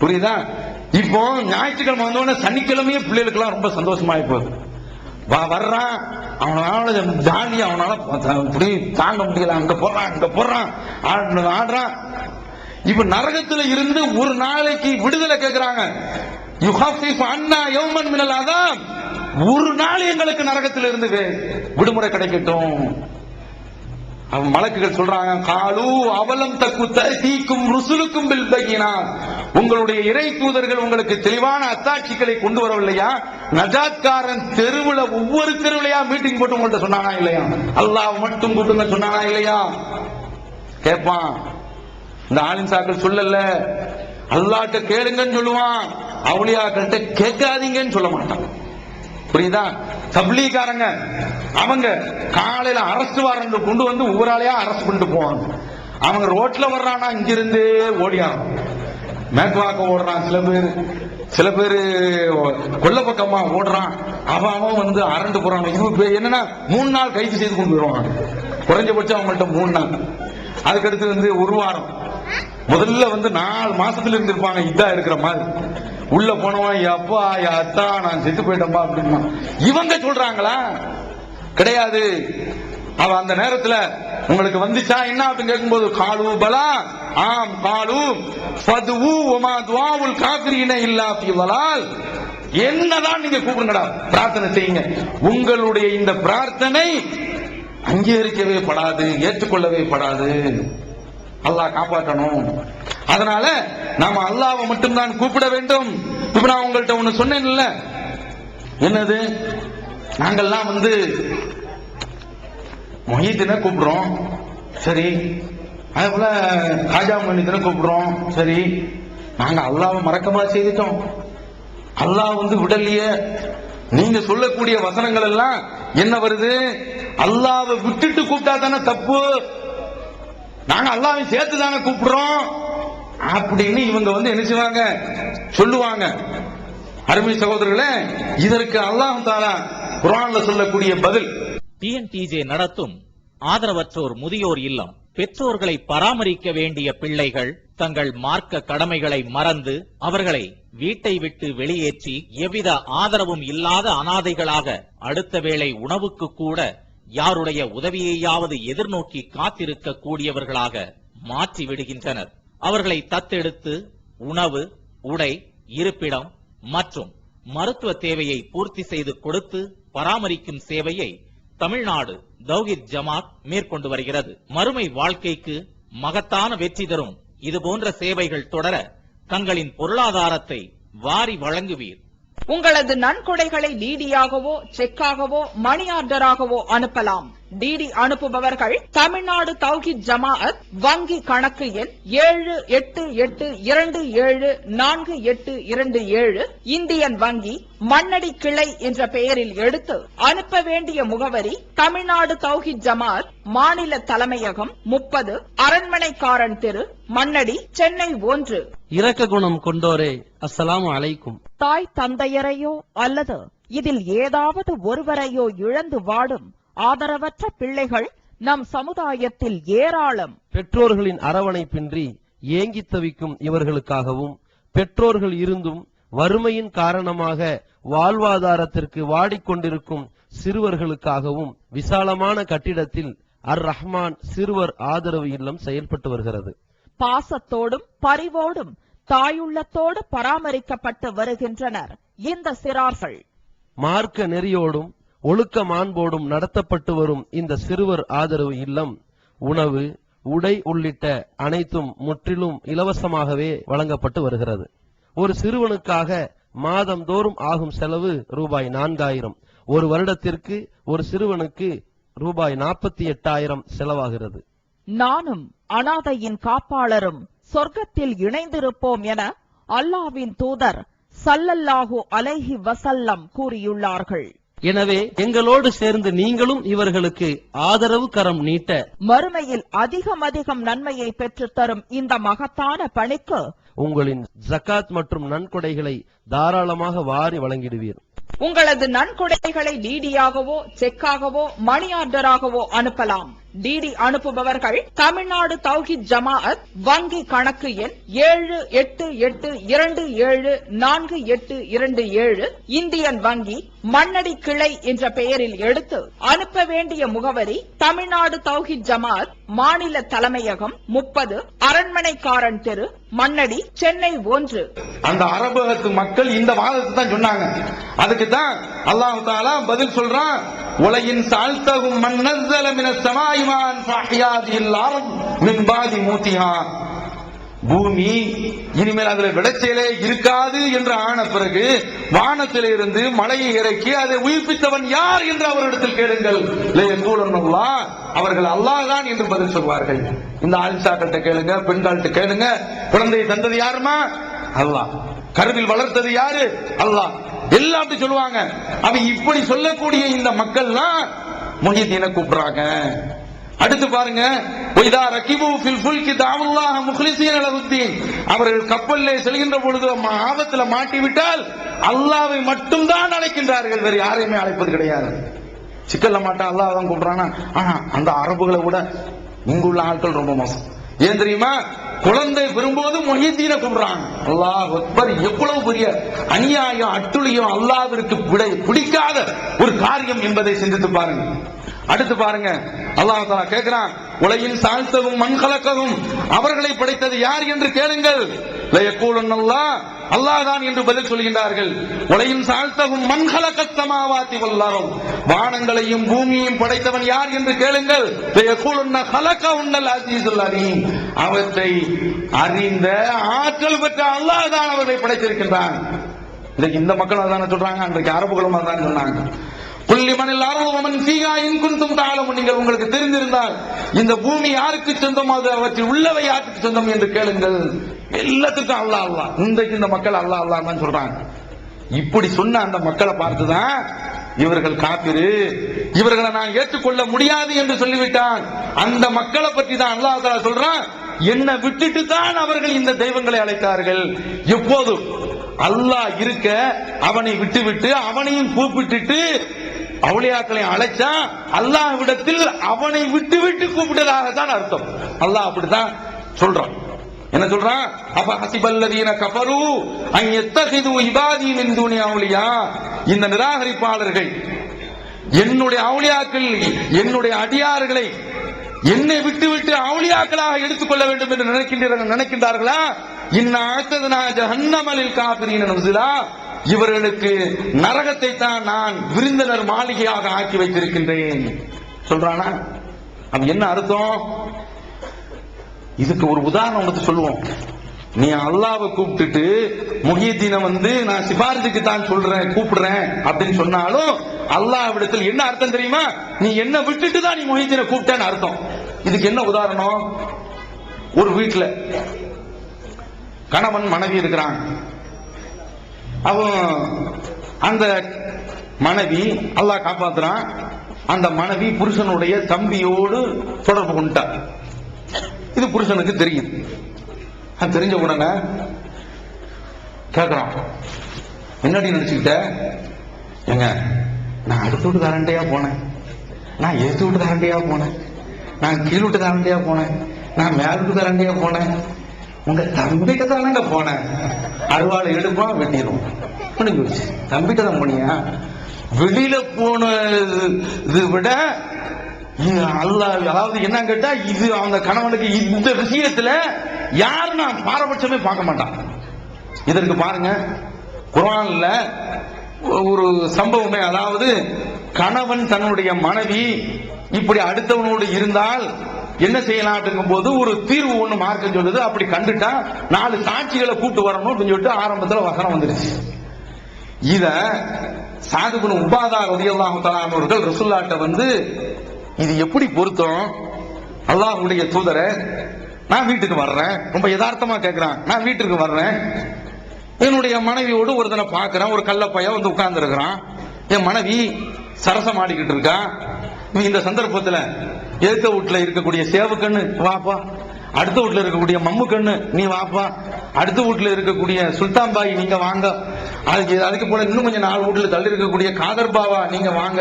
புரியுதா? இப்போ ஞாயிற்றுக்கிழமை வந்தோடனே சனிக்கிழமையே பிள்ளைகளுக்கெல்லாம் ரொம்ப சந்தோஷமாயி போகுது. வர்றான், அவனால ஜாலியா, அவனால தாங்க முடியல, அங்க போடுறான் ஆடுறான். இப்ப நரகத்துல இருந்து ஒரு நாளைக்கு விடுதலை கேட்கிறாங்க. யுஹஃபிஃப் அன்னா யௌமன் மினல் அதாப், ஒரு நாள் எங்களுக்கு நரகத்தில் இருந்து விடுமுறை கிடைக்கட்டும். அவன் மலக்குகள் சொல்றாங்க, காலு அவலம் தக்கு தீக்கும் ருசுலுக்கும் பில் பையினாத், உங்களுடைய இறை தூதர்கள் உங்களுக்கு தெளிவான அத்தாட்சிகளை கொண்டு வரவில்லையா? நஜாத்காரன் தெருவுல ஒவ்வொரு தெருவிலையா மீட்டிங் போட்டு உங்கள்ட்ட சொன்னானா இல்லையா? அல்லாஹ் மட்டும் கூட்டுங்க சொன்னானா இல்லையா? கேட்பான். இந்த ஆலிம்சாக்கள் சொல்லல, அல்லாஹ்ட்ட கேளுங்கன்னு சொல்லுவான், அவுலியாக்கள்கிட்ட கேட்காதீங்கன்னு சொல்ல மாட்டான். புரியுதா? தப்லீகாரங்க அவங்க காலையில அரெஸ்ட் வாரண்ட் கொண்டு வந்து ஒவ்வொரு ஆளையா அரெஸ்ட் பண்ணிட்டு போவாங்க. அவங்க ரோட்ல வர்றானா இங்கிருந்து ஓடியான், மேற்பாக்க ஓடுறான், சில பேர் கொல்ல பக்கமா ஓடுறான், அவன் அரண்டு போறான். இது என்னன்னா 3 நாள் கைது செய்து கொண்டு வருவாங்க, குறைஞ்சபட்சம் அவங்கள்ட்ட 3 நாள். அதுக்கடுத்து ஒரு வாரம், முதல்ல 4 மாசத்துல இருந்திருப்பாங்க இதா இருக்கிற மாதிரி. உள்ள போனவன் அப்பா அத்தா நான் செத்து போயிட்டேன்பா அப்படின்னா. இவங்க சொல்றாங்களா? கிடையாது. அவ அந்த நேரத்துல உங்களுக்கு வந்துச்சா என்ன அப்படின்னு கேட்கும்போது, காலு பலா ஆம் காலு ஃபதுவு வமா துஆவுல் காஃபிரீன இல்லா ஃபீ வலால், என்னதான் நீங்க கூப்பிடுங்கடா, பிரார்த்தனை செய்யுங்க, உங்களுடைய இந்த பிரார்த்தனை அங்கீகரிக்கவே படாது, ஏற்றுக்கொள்ளவே படாது. அல்லாஹ் காப்பாற்றணும். அதனால நாம அல்லாஹ்வை மட்டும்தான் கூப்பிட வேண்டும். இப்ப நான் உங்கள்ட்ட ஒண்ணு சொன்னேன்ல, என்னது, நாங்கெல்லாம் மொஹீத்தின கூப்பிடுறோம், சரி, அதே போல காஜா மொஹீத்தின கூப்பிடுறோம், சரி, நாங்க அல்லாஹ்வை மறக்கமா செய்துட்டோம், அல்லாஹ் விடலையே. நீங்க சொல்லக்கூடிய வசனங்கள் எல்லாம் என்ன வருது, அல்லாஹ்வை விட்டுட்டு கூப்பிட்டா தானே தப்பு, நாங்க அல்லாஹ்வை சேர்த்து தானே கூப்பிடுறோம் அப்படின்னு இவங்க என்ன செய்வாங்க, சொல்லுவாங்க. அருமை சகோதரர்களே, இதற்கு அல்லாஹ் தஆலா குர்ஆன்ல சொல்லக்கூடிய பதில், டிஎன்டிஜே நடத்தும் ஆதரவற்றோர் முதியோர் இல்லம். பெற்றோர்களை பராமரிக்க வேண்டிய பிள்ளைகள் தங்கள் மார்க்க கடமைகளை மறந்து அவர்களை வீட்டை விட்டு வெளியேற்றி எவ்வித ஆதரவும் இல்லாத அனாதைகளாக அடுத்த வேளை உணவுக்கு கூட யாருடைய உதவியையாவது எதிர்நோக்கி காத்திருக்க கூடியவர்களாக மாற்றி விடுகின்றனர். அவர்களை தத்தெடுத்து உணவு, உடை, இருப்பிடம் மற்றும் மருத்துவ தேவையை பூர்த்தி செய்து கொடுத்து பராமரிக்கும் சேவையை தமிழ்நாடு தௌஹீத் ஜமாத் மேற்கொண்டு வருகிறது. மறுமை வாழ்க்கைக்கு மகத்தான வெற்றி தரும் இதுபோன்ற சேவைகள் தொடர தங்களின் பொருளாதாரத்தை வாரி வழங்குவீர். உங்களது நன்கொடைகளை டிடியாகவோ செக்காகவோ மணி ஆர்டராகவோ அனுப்பலாம். டிடி அனுப்புபவர்கள் தமிழ்நாடு தௌஹீத் ஜமாஅத் வங்கி கணக்கு எண் 7882748827 இந்தியன் வங்கி மண்ணடி கிளை என்ற பெயரில் எடுத்து அனுப்ப வேண்டிய முகவரி தமிழ்நாடு தௌஹீத் ஜமாஅத் மாநில தலைமையகம் 30 அரண்மனைக்காரன் தெரு மண்ணடி சென்னை 1. இரக்க குணம் கொண்டோரே, அஸ்ஸலாமு அலைக்கும். தாய் தந்தையரையோ அல்லது இதில் ஏதாவது ஒருவரையோ இழந்து வாடும் ஆதரவற்ற பிள்ளைகள் நம் சமுதாயத்தில் ஏராளம். பெற்றோர்களின் அரவணைப்பின்றி ஏங்கித் தவிக்கும் இவர்களுக்காகவும், பெற்றோர்கள் இருந்தும் வறுமையின் காரணமாக வாழ்வாதாரத்திற்கு வாடிக்கொண்டிருக்கும் சிறுவர்களுக்காகவும் விசாலமான கட்டிடத்தில் அர் ரஹ்மான் சிறுவர் ஆதரவு இல்லம் செயல்பட்டு வருகிறது. பாசத்தோடும் பரிவோடும் தாயுள்ளத்தோடு பராமரிக்கப்பட்டு வருகின்றனர் இந்த சிறார்கள். மார்க்க நெறியோடும் ஒழுக்க மாண்போடும் நடத்தப்பட்டு வரும் இந்த சிறுவர் ஆதரவு இல்லம் உணவு, உடை உள்ளிட்ட அனைத்தும் முற்றிலும் இலவசமாகவே வழங்கப்பட்டு வருகிறது. ஒரு சிறுவனுக்காக மாதந்தோறும் ஆகும் செலவு ரூபாய் 4000. ஒரு வருடத்திற்கு ஒரு சிறுவனுக்கு ரூபாய் 48,000 செலவாகிறது. நானும் அனாதையின் காப்பாளரும் சொர்க்கத்தில் இணைந்திருப்போம் என அல்லாஹ்வின் தூதர் ஸல்லல்லாஹு அலைஹி வஸல்லம் கூறியுள்ளார்கள். எனவே எங்களோடு சேர்ந்து நீங்களும் இவர்களுக்கு ஆதரவு கரம் நீட்ட, மறுமையில் அதிகம் நன்மையை பெற்றுத் தரும் இந்த மகத்தான பணிக்கு உங்களின் ஜகாத் மற்றும் நன்கொடைகளை தாராளமாக வாரி வழங்கிடுவீர். உங்களது நன்கொடைகளை டிடியாகவோ செக்காகவோ மணி ஆர்டராகவோ அனுப்பலாம். டிடி அனுப்புபவர்கள் தமிழ்நாடு தௌஹீத் ஜமாஅத் வங்கி கணக்கு எண் 7882748827 இந்தியன் வங்கி மண்ணடி கிளை என்ற பெயரில் எடுத்து அனுப்ப வேண்டிய முகவரி தமிழ்நாடு தௌஹீத் ஜமாஅத் மாநில தலைமையகம் 30 அரண்மனைக்காரன் தெரு மண்ணடி சென்னை 1. அந்த அரபகத்து மக்கள் இந்த வாதத்தை தான் சொன்னாங்க. அதுக்கு தான் அல்லாஹ் தஆலா பதில் சொல்றான், உலகின் சால்தகும் மன் நஸல மினஸ் ஸமாஇ மான் ஃபஹ்யாதில் அர்த் மின் பாதி மூதிஹா. பூமி இனிமேல் அதுல விளைச்சலே இருக்காது என்று ஆன பிறகு வானத்திலிருந்து மழையை இறக்கி அதை உயிர்ப்பித்தவன் யார் என்று அவரிடத்தில் கேளுங்கள். அவர்கள் அல்லாஹ் தான் என்று பதில் சொல்வார்கள். இந்த ஆலிசாக்கிட்ட கேளுங்க, பெண்கள்கிட்ட கேளுங்க, குழந்தையை தந்தது யாருமா? அல்லாஹ். கருவில் வளர்த்தது யாரு? அல்லாஹ். எல்லாம் அப்படி சொல்லுவாங்க. அவன் இப்படி சொல்லக்கூடிய இந்த மக்கள்லாம் முஹிதீனை கூப்பிடுறாங்க. அடுத்து பாருங்க, அவர்கள் கப்பலிலே செல்கின்ற பொழுது ஆபத்துல மாட்டிவிட்டால் அல்லாஹ்வை மட்டும் தான் அழைக்கின்றார்கள், வேறு யாரையுமே அழைப்பது கிடையாது. சிக்கல்ல மாட்டா அல்லாஹ் தான் கூப்பிடுறானா? ஆனா அந்த அரபுகளை விட இங்குள்ள ஆட்கள் ரொம்ப மோசம். ஏன் தெரியுமா? குழந்தை பெறும்போது முஹிதீனை கூப்பிடுறாங்க. அல்லாஹ் அக்பர். எவ்வளவு பெரிய அநியாயம், அட்டுழியம், அல்லாஹ்விற்கு பிடிக்காத ஒரு காரியம் என்பதை சிந்தித்து பாருங்க. அடுத்து பாருங்க, அல்லாஹ் தஆலா கேட்கிறான், உலகின் சாழ்த்தவும் மண்கலக்கவும் அவர்களை படைத்தது யார் என்று கேளுங்கள். லயக்கூலுன்னல்லாஹ், அல்லாஹ் தான் என்று பதில் சொல்கின்றார்கள். உலகின் சாழ்த்தவும் மண்கலக்கத் ஸமாவாதி வல் அர்த், வானங்களையும் பூமியையும் படைத்தவன் யார் என்று கேளுங்கள். லயக்கூலுன்ன ஹலகவுன்னல் அஸீஸுல் அலீம், அவற்றை அறிந்த ஆற்றல் பெற்ற அல்லாஹ் தான் அவர்களை படைத்திருக்கின்றான். இன்னைக்கு இந்த மக்கள் அதான சொல்றாங்க, அன்றைக்கு அரபுகளும் அதான் சொன்னாங்க. நீங்கள் உங்களுக்கு தெரிந்திருந்தால் இந்த பூமி யாருக்கு சொந்தம், அது அவற்றில் உள்ளவை யாருக்கு சொந்தம் என்று கேளுங்கள். எல்லாத்துக்கும் அல்லாஹ் அல்லாஹ். இன்றைக்கு இந்த மக்கள் அல்லாஹ் அல்லாஹ் தான் சொல்றாங்க. இப்படி சொன்ன அந்த மக்களை பார்த்துதான் இவர்கள் காபிரு, இவர்களை நான் ஏற்றுக்கொள்ள முடியாது என்று சொல்லிவிட்டான். அந்த மக்களை பற்றி தான் அல்லாஹ் தஆலா சொல்றான், என்னை விட்டுட்டு தான் அவர்கள் இந்த தெய்வங்களை அழைத்தார்கள். எப்போது அல்லாஹ் இருக்க அவனை விட்டுவிட்டு அவனையும் கூப்பிட்டுட்டு அவுலியாக்களை அழைச்சா அல்லாஹ்விடத்தில் அவனை விட்டு விட்டு கூப்பிட்டதாக தான் அர்த்தம். அல்லாஹ் அப்படித்தான் சொல்றான். என்ன சொல்றான்? அப்ப ஹசிபல்லதீன கஃபரு அன் யத்தகிது இபாதி மின் தூனி அவுலியா, இந்த நிராகரிப்பாளர்கள் என்னுடைய அவுலியாக்கள், என்னுடைய அடியார்களை என்னை விட்டுவிட்டு அவுலியாக்களாக எடுத்துக்கொள்ள வேண்டும் என்று நினைக்கின்றார்களா? இன்னா அஅதனா ஜஹன்னம லில் காஃபிரீன நுஸுலா, இவர்களுக்கு நரகத்தை தான் நான் விருந்தினர் மாளிகையாக ஆக்கி வைத்திருக்கின்றேன் சொல்றானா? அது என்ன அர்த்தம்? இதுக்கு ஒரு உதாரணம் சொல்லுவோம். நீ அல்லாவை கூப்பிட்டுட்டு முஹியத்தீனை வந்து நான் சிபாரிசுக்கு தான் சொல்றேன் கூப்பிடுறேன் அப்படின்னு சொன்னாலும் அல்லாஹ்விடத்தில் என்ன அர்த்தம் தெரியுமா? நீ என்ன விட்டுட்டு தான் நீ முஹியத்தீனை கூப்பிட்டேன்னு அர்த்தம். இதுக்கு என்ன உதாரணம்? ஒரு வீட்டுல கணவன் மனைவி இருக்கிறாங்க. அவன் அந்த மனைவி அல்லாஹ் காப்பாத்துறான். அந்த மனைவி புருஷனுடைய தம்பியோடு தொடர்பு கொண்டார். இது புருஷனுக்கு தெரியும். தெரிஞ்ச உடனே கேட்கிறான், என்னடி நினைச்சுக்கிட்ட? ஏங்க, நான் அடுத்த வீட்டுக்காரண்டையா போனேன், நான் எதிர்த்து வீட்டுக்காரண்டையா போனேன், நான் கீழ் வீட்டுக்காரண்டையா போனேன், நான் மேல் வீட்டுக்காரண்டையா போனேன், உங்க தம்பிகிட்ட தானங்க போனேன். அருவாளை எடுப்போம், வெட்டிடும். தம்பிகிட்ட தான் போனியா? வெளியில போனது விட அல்லாஹ், அதாவது என்ன கேட்டா, இது அந்த கணவனுக்கு இந்த விஷயத்துல யாரு நான் பாரபட்சமே பார்க்க மாட்டான். இதற்கு பாருங்க, குர்ஆன்ல ஒரு சம்பவமே, அதாவது கணவன் தன்னுடைய மனைவி இப்படி அடுத்தவனோடு இருந்தால் என்ன செய்யலாம் அப்படிங்கும் போது ஒரு தீர்வு ஒண்ணு மார்க்கம் சொல்லுது. அப்படி கண்டுட்டா 4 சாட்சிகளை கூட்டு வரணும் அப்படின்னு சொல்லிட்டு ஆரம்பத்துல வசனம் வந்துருச்சு. இத சாது இப்னு உபாதா ரலியல்லாஹு தஆலா அவர்கள் ரசூலுல்லாஹ்ட்ட வந்து, இது எப்படி பொருத்தம்? அல்லாஹ்வுடைய தூதரே, நான் வீட்டுக்கு வர்றேன். ரொம்ப யதார்த்தமா கேட்கிறான். நான் வீட்டுக்கு வர்றேன், என்னுடைய மனைவியோடு ஒருத்தனை பார்க்கிறேன். ஒரு கள்ளப்பைய வந்து உட்கார்ந்து இருக்கிறான். என் மனைவி சரசம் ஆடிக்கிட்டு இருக்கா. இந்த சந்தர்ப்பத்துல எதிர்த்த வீட்டுல இருக்கக்கூடிய சேவக்கண்ணு வாப்பா, அடுத்த வீட்டுல இருக்கக்கூடிய மம்மு கண்ணு நீ வாப்பா, அடுத்த வீட்டுல இருக்கக்கூடிய சுல்தான் பாய் நீங்க வாங்க, அதுக்கு போல இன்னும் கொஞ்சம் 4 வீட்டுல தள்ளி இருக்கக்கூடிய காதர் பாவா நீங்க வாங்க,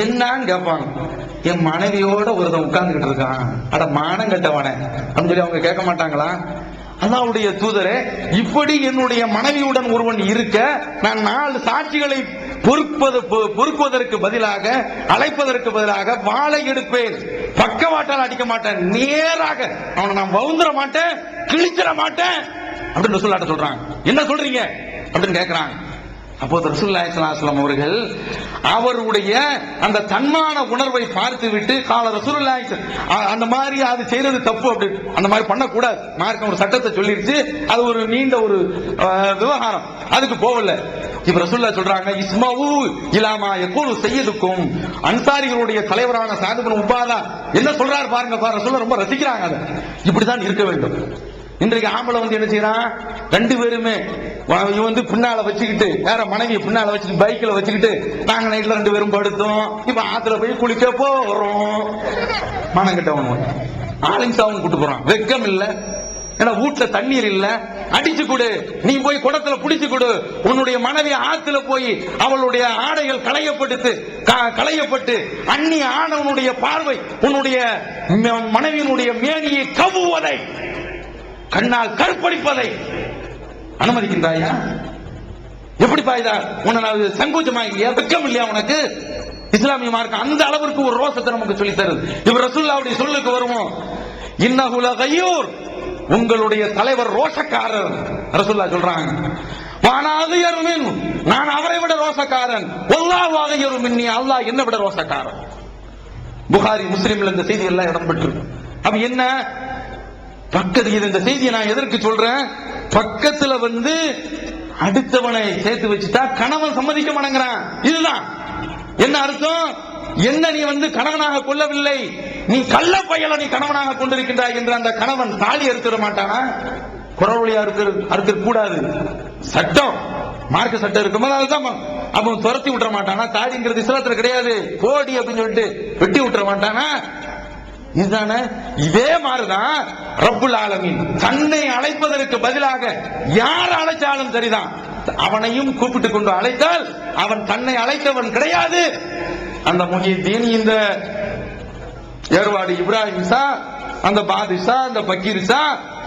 என்னன்னு கேட்பாங்க. என் மனைவியோட ஒருத்தன் உட்கார்ந்துகிட்டு இருக்கான், அட மானம் கட்டவனே அப்படின்னு சொல்லி அவங்க கேட்க மாட்டாங்களா? அல்லாஹ்வுடைய தூதரே, இப்படி என்னுடைய மனைவியுடன் ஒருவன் இருக்க நான் 4 சாட்சிகளை பொறுக்குவதற்கு பதிலாக, அழைப்பதற்கு பதிலாக வாளை எடுப்பேன், பக்கவாட்டால் அடிக்க மாட்டேன், நேராக அவனை நான் வவுந்துற மாட்டேன், கிழிச்சிட மாட்டேன் அப்படின்னு ரசூலுல்லாஹ் சொல்றாங்க. என்ன சொல்றீங்க அப்படின்னு கேட்கிறாங்க. அப்போது ரசூலுல்லாஹி ஸல்லல்லாஹு அலைஹி வஸல்லம் அவர்கள் அவருடைய அந்த தன்மான உணர்வை பார்த்து விட்டு, கால ரசூலுல்லாஹி அந்த மாதிரி அது செய்யறது தப்பு, அப்படி அந்த மாதிரி பண்ணக்கூடாது, மார்க்கம் ஒரு சட்டத்தை சொல்லிருச்சு, அது ஒரு நீண்ட ஒரு விவகாரம், அதுக்கு போகல. இப்ப ரசூலுல்லாஹ் சொல்றாங்க, இஸ்மவு இலாமா யகூலு சய்யிதுக்கும், அன்சாரிகளுடைய தலைவரான சாது இப்னு உபாதா என்ன சொல்றாரு பாருங்க. ரசூலுல்லாஹ் ரொம்ப ரசிக்கிறாங்க. அதை இப்படித்தான் இருக்க வேண்டும். இன்றைக்கு ஆம்பளை வந்து என்ன செய்யறான், 2 பேருமே இவன் வந்து பின்னால வச்சுக்கிட்டு, வேற மனைவியை பின்னால வச்சுட்டு பைக்ல வச்சுக்கிட்டு, நாங்க நைட்ல 2 பேரும் படுத்தோம், இப்ப ஆத்துல போய் குளிக்க போறோம். மனம் கட்டவன் ஆலிங்சாவும் கூட்டு போறான். வெக்கம் இல்ல, ஏன்னா வீட்டுல தண்ணீர் இல்ல, அடிச்சு கொடு, நீ போய் குடத்துல புடிச்சு கொடு. உன்னுடைய மனைவி ஆத்துல போய் அவளுடைய ஆடைகள் களையப்பட்டு அந்நிய ஆணவனுடைய பார்வை உன்னுடைய மனைவியினுடைய மேனியை கவுவதை, கண்ணால் கற்பழிப்பதை அனுமதிக்கின்றாயா? எப்படி பாய்தா? உன்னை சங்கோச்சமா இல்லையா, வெக்கம் இல்லையா உனக்கு? இஸ்லாமிய மார்க்கம் அந்த அளவிற்கு ஒரு ரோசத்தை நமக்கு சொல்லி தருது. இப்ப ரசூலுல்லாஹ்வுடைய சொல்லுக்கு வருவோம், இன்னஹு லகய்யூர், உங்களுடைய தலைவர் ரோஷக்காரர். ரசூலுல்லாஹ் சொல்றாங்க, வானாதியர் மின், நான் அவரை விட ரோஷக்காரன், வல்லாஹு அகய்யூர் மின்னி, அல்லாஹ் என்னை விட ரோஷக்காரன். புகாரி முஸ்லிம்ல இந்த செய்தி எல்லாம் இடம்பெற்று. அப்ப என்ன பக்கத்துல இந்த செய்தியை நான் எதற்கு சொல்றேன்? பக்கத்துல வந்து அடுத்தவனை சேர்த்து வச்சுட்டா கணவன் சம்மதிக்க மாட்டேங்கிறான். இதுதான் என்ன அர்த்தம்? என்ன நீ வந்து கணவனாக கொள்ளவில்லை, நீ கள்ள பயல நீ கணவனாக கொண்டிருக்கின்றாய் என்று அந்த கணவன் தாலி அறுத்துட மாட்டானா? குறவழியா அறுக்க கூடாது, சட்டம் மார்க்க சட்டம் இருக்கும்போது அதுதான் அவன் துரத்தி விட்டுற மாட்டானா? தாலிங்கிறது இஸ்லாத்துல கிடையாது, கோடி அப்படின்னு சொல்லிட்டு வெட்டி விட்டுற மாட்டானா? இதுதானே. இதே மாதிரிதான் ரப்புல் ஆலமீன் தன்னை அழைப்பதற்கு பதிலாக யார் அழைச்சாலும் சரிதான், அவனையும் கூப்பிட்டு கொண்டு அழைத்தால் அவன் தன்னை அழைத்தவன் கிடையாது. அந்த முஹியத்தீன், இந்த ஏர்வாடி இப்ராஹிம் ஷா, அந்த பாதுஷா, அந்த பக்கீர் ஷா,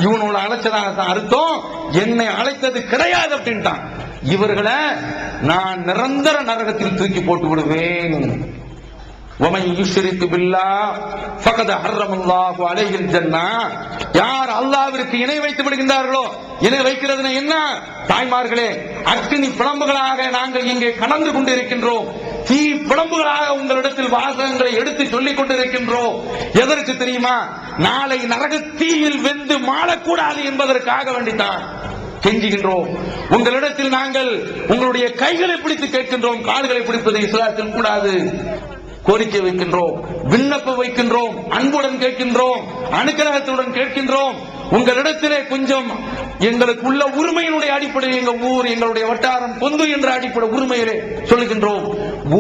இவனோட அழைச்சதாக அர்த்தம், என்னை அழைத்தது கிடையாது அப்படின்ட்டான். இவர்களை நான் நிரந்தர நரகத்தில் தூக்கி போட்டு விடுவேன். وَمَنْ يُشْرِكْ بِاللَّهِ فَقَدْ حَرَّمَ اللَّهُ عَلَيْهِ الْجَنَّةَ, யார் அல்லாஹ்விற்கு இணை வைத்து விடுகின்றார்களோ, இணை வைக்கிறதுனா என்ன? தாய்மார்களே, அக்னி பிளம்புகளாக நாங்கள் இங்கே கடந்து கொண்டிருக்கின்றோம். தீ பிளம்புகளாக உங்களிடத்தில் வாசகங்களை எடுத்து சொல்லிக் கொண்டிருக்கின்றோம். எதற்கு தெரியுமா? நாளை நரக தீயில் வெந்து மாளக்கூடாது என்பதற்காக வேண்டித்தான் கெஞ்சுகின்றோம். உங்களிடத்தில் நாங்கள் உங்களுடைய கைகளை பிடித்து கேட்கின்றோம். கால்களை பிடிப்பது இஸ்லாத்தில் கூடாது. கோரிக்கை வைக்கின்றோம், விண்ணப்பம் வைக்கின்றோம், அன்புடன் கேட்கின்றோம், அனுக்கிரகத்துடன் கேட்கின்றோம். உங்களிடத்திலே கொஞ்சம் எங்களுக்கு உள்ள உரிமையினுடைய அடிப்படையில் எங்கள் ஊர், எங்களுடைய வட்டாரம், பொந்து என்ற அடிப்படை உரிமையிலே சொல்லுகின்றோம்.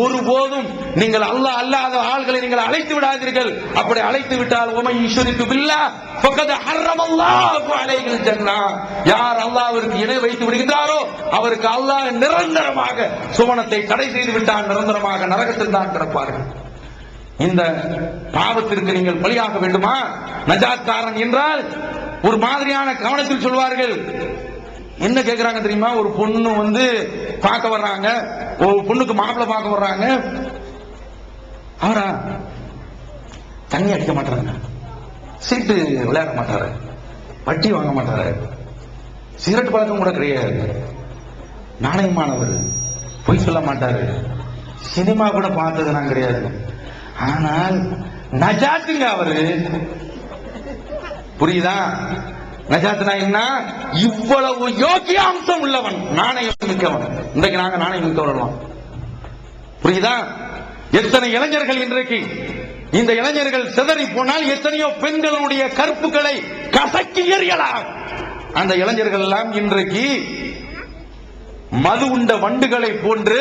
ஒருபோதும் நீங்கள் அல்லாஹ் அல்லாத ஆள்களை நீங்கள் அழைத்து விடாதீர்கள். அப்படி அழைத்து விட்டால் உமை யுஷ்ரிகு பில்லாஹ் ஃபகத் ஹர்ரமல்லாஹு அலைஹில் ஜன்னah. யார் அல்லாஹ்விற்கு இணை வைத்து விடுகின்றாரோ அவருக்கு அல்லாஹ் நிரந்தரமாக சுவனத்தை தடை செய்து விட்டான், நிரந்தரமாக நரகத்தில் தான் கிடப்பார்கள். இந்த பாவத்திற்கு நீங்கள் பலியாக வேண்டுமா? நஜாத்காரன் என்றால் ஒரு மாதிரியான கவனத்தில் சொல்வார்கள். என்ன கேட்கிறாங்க தெரியுமா? ஒரு பொண்ணு வந்து பார்க்க வர்றாங்க, ஒரு பொண்ணுக்கு மாப்பிள்ளை பார்க்க வர்றாங்க. அவரா தண்ணி அடிக்க மாட்டாங்க, சீட்டு விளையாட மாட்டாரு, வட்டி வாங்க மாட்டாரு, சிகரெட் பழக்கம் கூட கிடையாது, நாணயமானவர், பொய் சொல்ல மாட்டாரு, சினிமா கூட பார்த்தது நான் கிடையாது. ஆனால் நஜாத்துங்க அவரு. புரியுதா? நஜாத்னா என்ன? இவ்வளவு யோக்கிய அம்சம் உள்ளவன், நாணயம் மிக்கவன். இன்றைக்கு நாங்க நாணயம் மிக்கவர்களாம். புரியுதா? எத்தனை இளைஞர்கள் இன்றைக்கு, இந்த இளைஞர்கள் சிதறி போனால் எத்தனையோ பெண்களுடைய கற்புகளை கசக்கி எறியலாம். அந்த இளைஞர்கள் எல்லாம் இன்றைக்கு மது உண்ட வண்டுகளை போன்று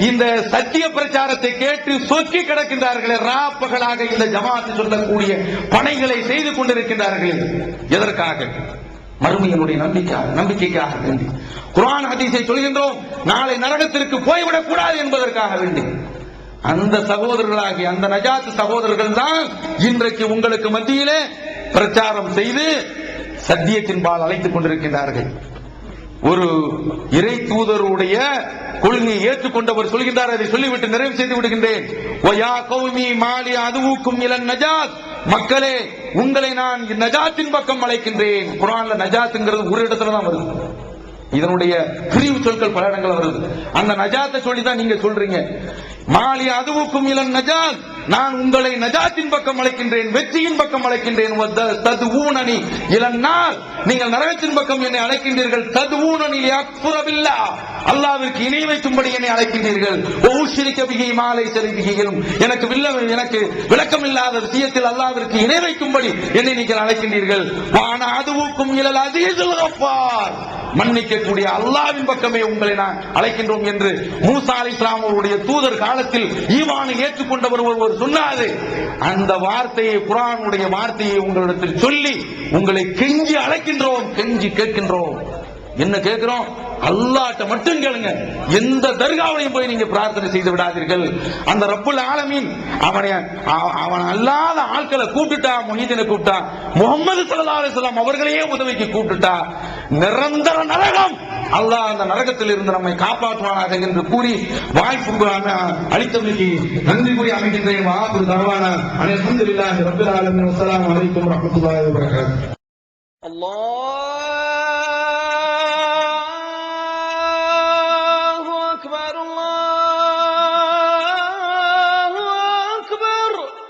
இந்த சத்திய பிரச்சாரத்தை கேட்டு சொக்கி கிடக்கின்றார்களே, ராப்பகலாக இந்த ஜமாத் சொல்லக்கூடிய பணிகளை செய்து கொண்டிருக்கின்றார்கள். எதற்காக? மறுமையினுடைய நம்பிக்கைக்காக வேண்டி. குர்ஆன் ஹதீஸை சொல்கின்றோம், நாளை நரகத்திற்கு போய்விடக் கூடாது என்பதற்காக வேண்டி. அந்த சகோதரர்களாகிய அந்த நஜாத் சகோதரர்கள் தான் இன்றைக்கு உங்களுக்கு மத்தியிலே பிரச்சாரம் செய்து சத்தியத்தின்பால் அழைத்துக் கொண்டிருக்கின்றார்கள். ஒரு இறை தூதருடைய கொள்கையை ஏற்றுக்கொண்டவர் சொல்கின்றார். அதை சொல்லிவிட்டு நிறைவு செய்து விடுகின்றேன். வயா கௌமி மாலி அதுவுக்கும் இலன் நஜாத். மக்களே, உங்களை நான் நஜாத்தின் பக்கம் அழைக்கின்றேன். குர்ஆன்ல நஜாத்ங்கிறது ஒரு இடத்துல தான் வருது. இதனுடைய பிரிவு சொற்கள் பல இடங்கள் வருது. அந்த நஜாத்தை சொல்லி தான் நீங்க சொல்றீங்க. மாலி அதுவுக்கும் இலன் நஜாத், நான் உங்களை நஜாத்தின் பக்கம் அழைக்கின்றேன், வெற்றியின் பக்கம் அழைக்கின்றேன். ததுஊனனி இலன்னார், நீங்கள் நரகத்தின் பக்கம் என்னை அழைக்கின்றீர்கள். ததுஊனனி லியக்ஃபுர பில்லாஹ், அல்லாஹ்விற்கு இணை வைக்கும்படி என்னை அழைக்கின்றீர்கள். உஷ்ரிக பிஹி மா லைஸ பிஹி இல்ம், எனக்கு விளக்கம் இல்லாத விஷயத்தில் அல்லாஹ்விற்கு இணை வைக்கும்படி என்னை நீங்கள் அழைக்கின்றீர்கள். வான அதுவுக்கும் இலல் அஸீஸுல் கஃபார், மன்னிக்கக்கூடிய அல்லாஹ்வின் பக்கமே உங்களை நான் அழைக்கின்றோம் என்று மூசா அலைஹிஸ்ஸலாம் அவருடைய தூதர் காலத்தில் ஈமானை ஏற்றுக்கொண்டவர் ஒருவர் சொன்னாரு. அந்த வார்த்தையை, குர்ஆனுடைய வார்த்தையை உங்களிடத்தில் சொல்லி உங்களை கெஞ்சி அழைக்கின்றோம், கெஞ்சி கேட்கின்றோம். என்ன கேட்கிறோம்? அல்லாஹ்ட்ட மட்டும் கேளுங்க. எந்த தர்காவிலையும் போய் நீங்க பிரார்த்தனை செய்து விடாதீர்கள். அந்த ரப்புல் ஆலமீன் அவன் அல்லாத ஆட்களை கூப்பிட்டுட்டா, முஹீதீனை கூப்பிட்டா, முஹம்மது ஸல்லல்லாஹு அலைஹி வஸல்லம் அவர்களையே உதவிக்கு கூப்பிட்டுட்டா, நிரந்தர நரகம். அல்லாஹ் அந்த நரகத்தில் இருந்து நம்மை காப்பாற்றுவானாக என்று கூறி வாய்ப்பு அளித்தமைக்கு நன்றி கூறி அமைகின்றேன். வாஹிரு தஅவானா அல்ஹம்துலில்லாஹி ரப்பில் ஆலமீன். அஸ்ஸலாமு அலைக்கும் வரஹ்மத்துல்லாஹி வபரகாத்துஹு. அல்லாஹ்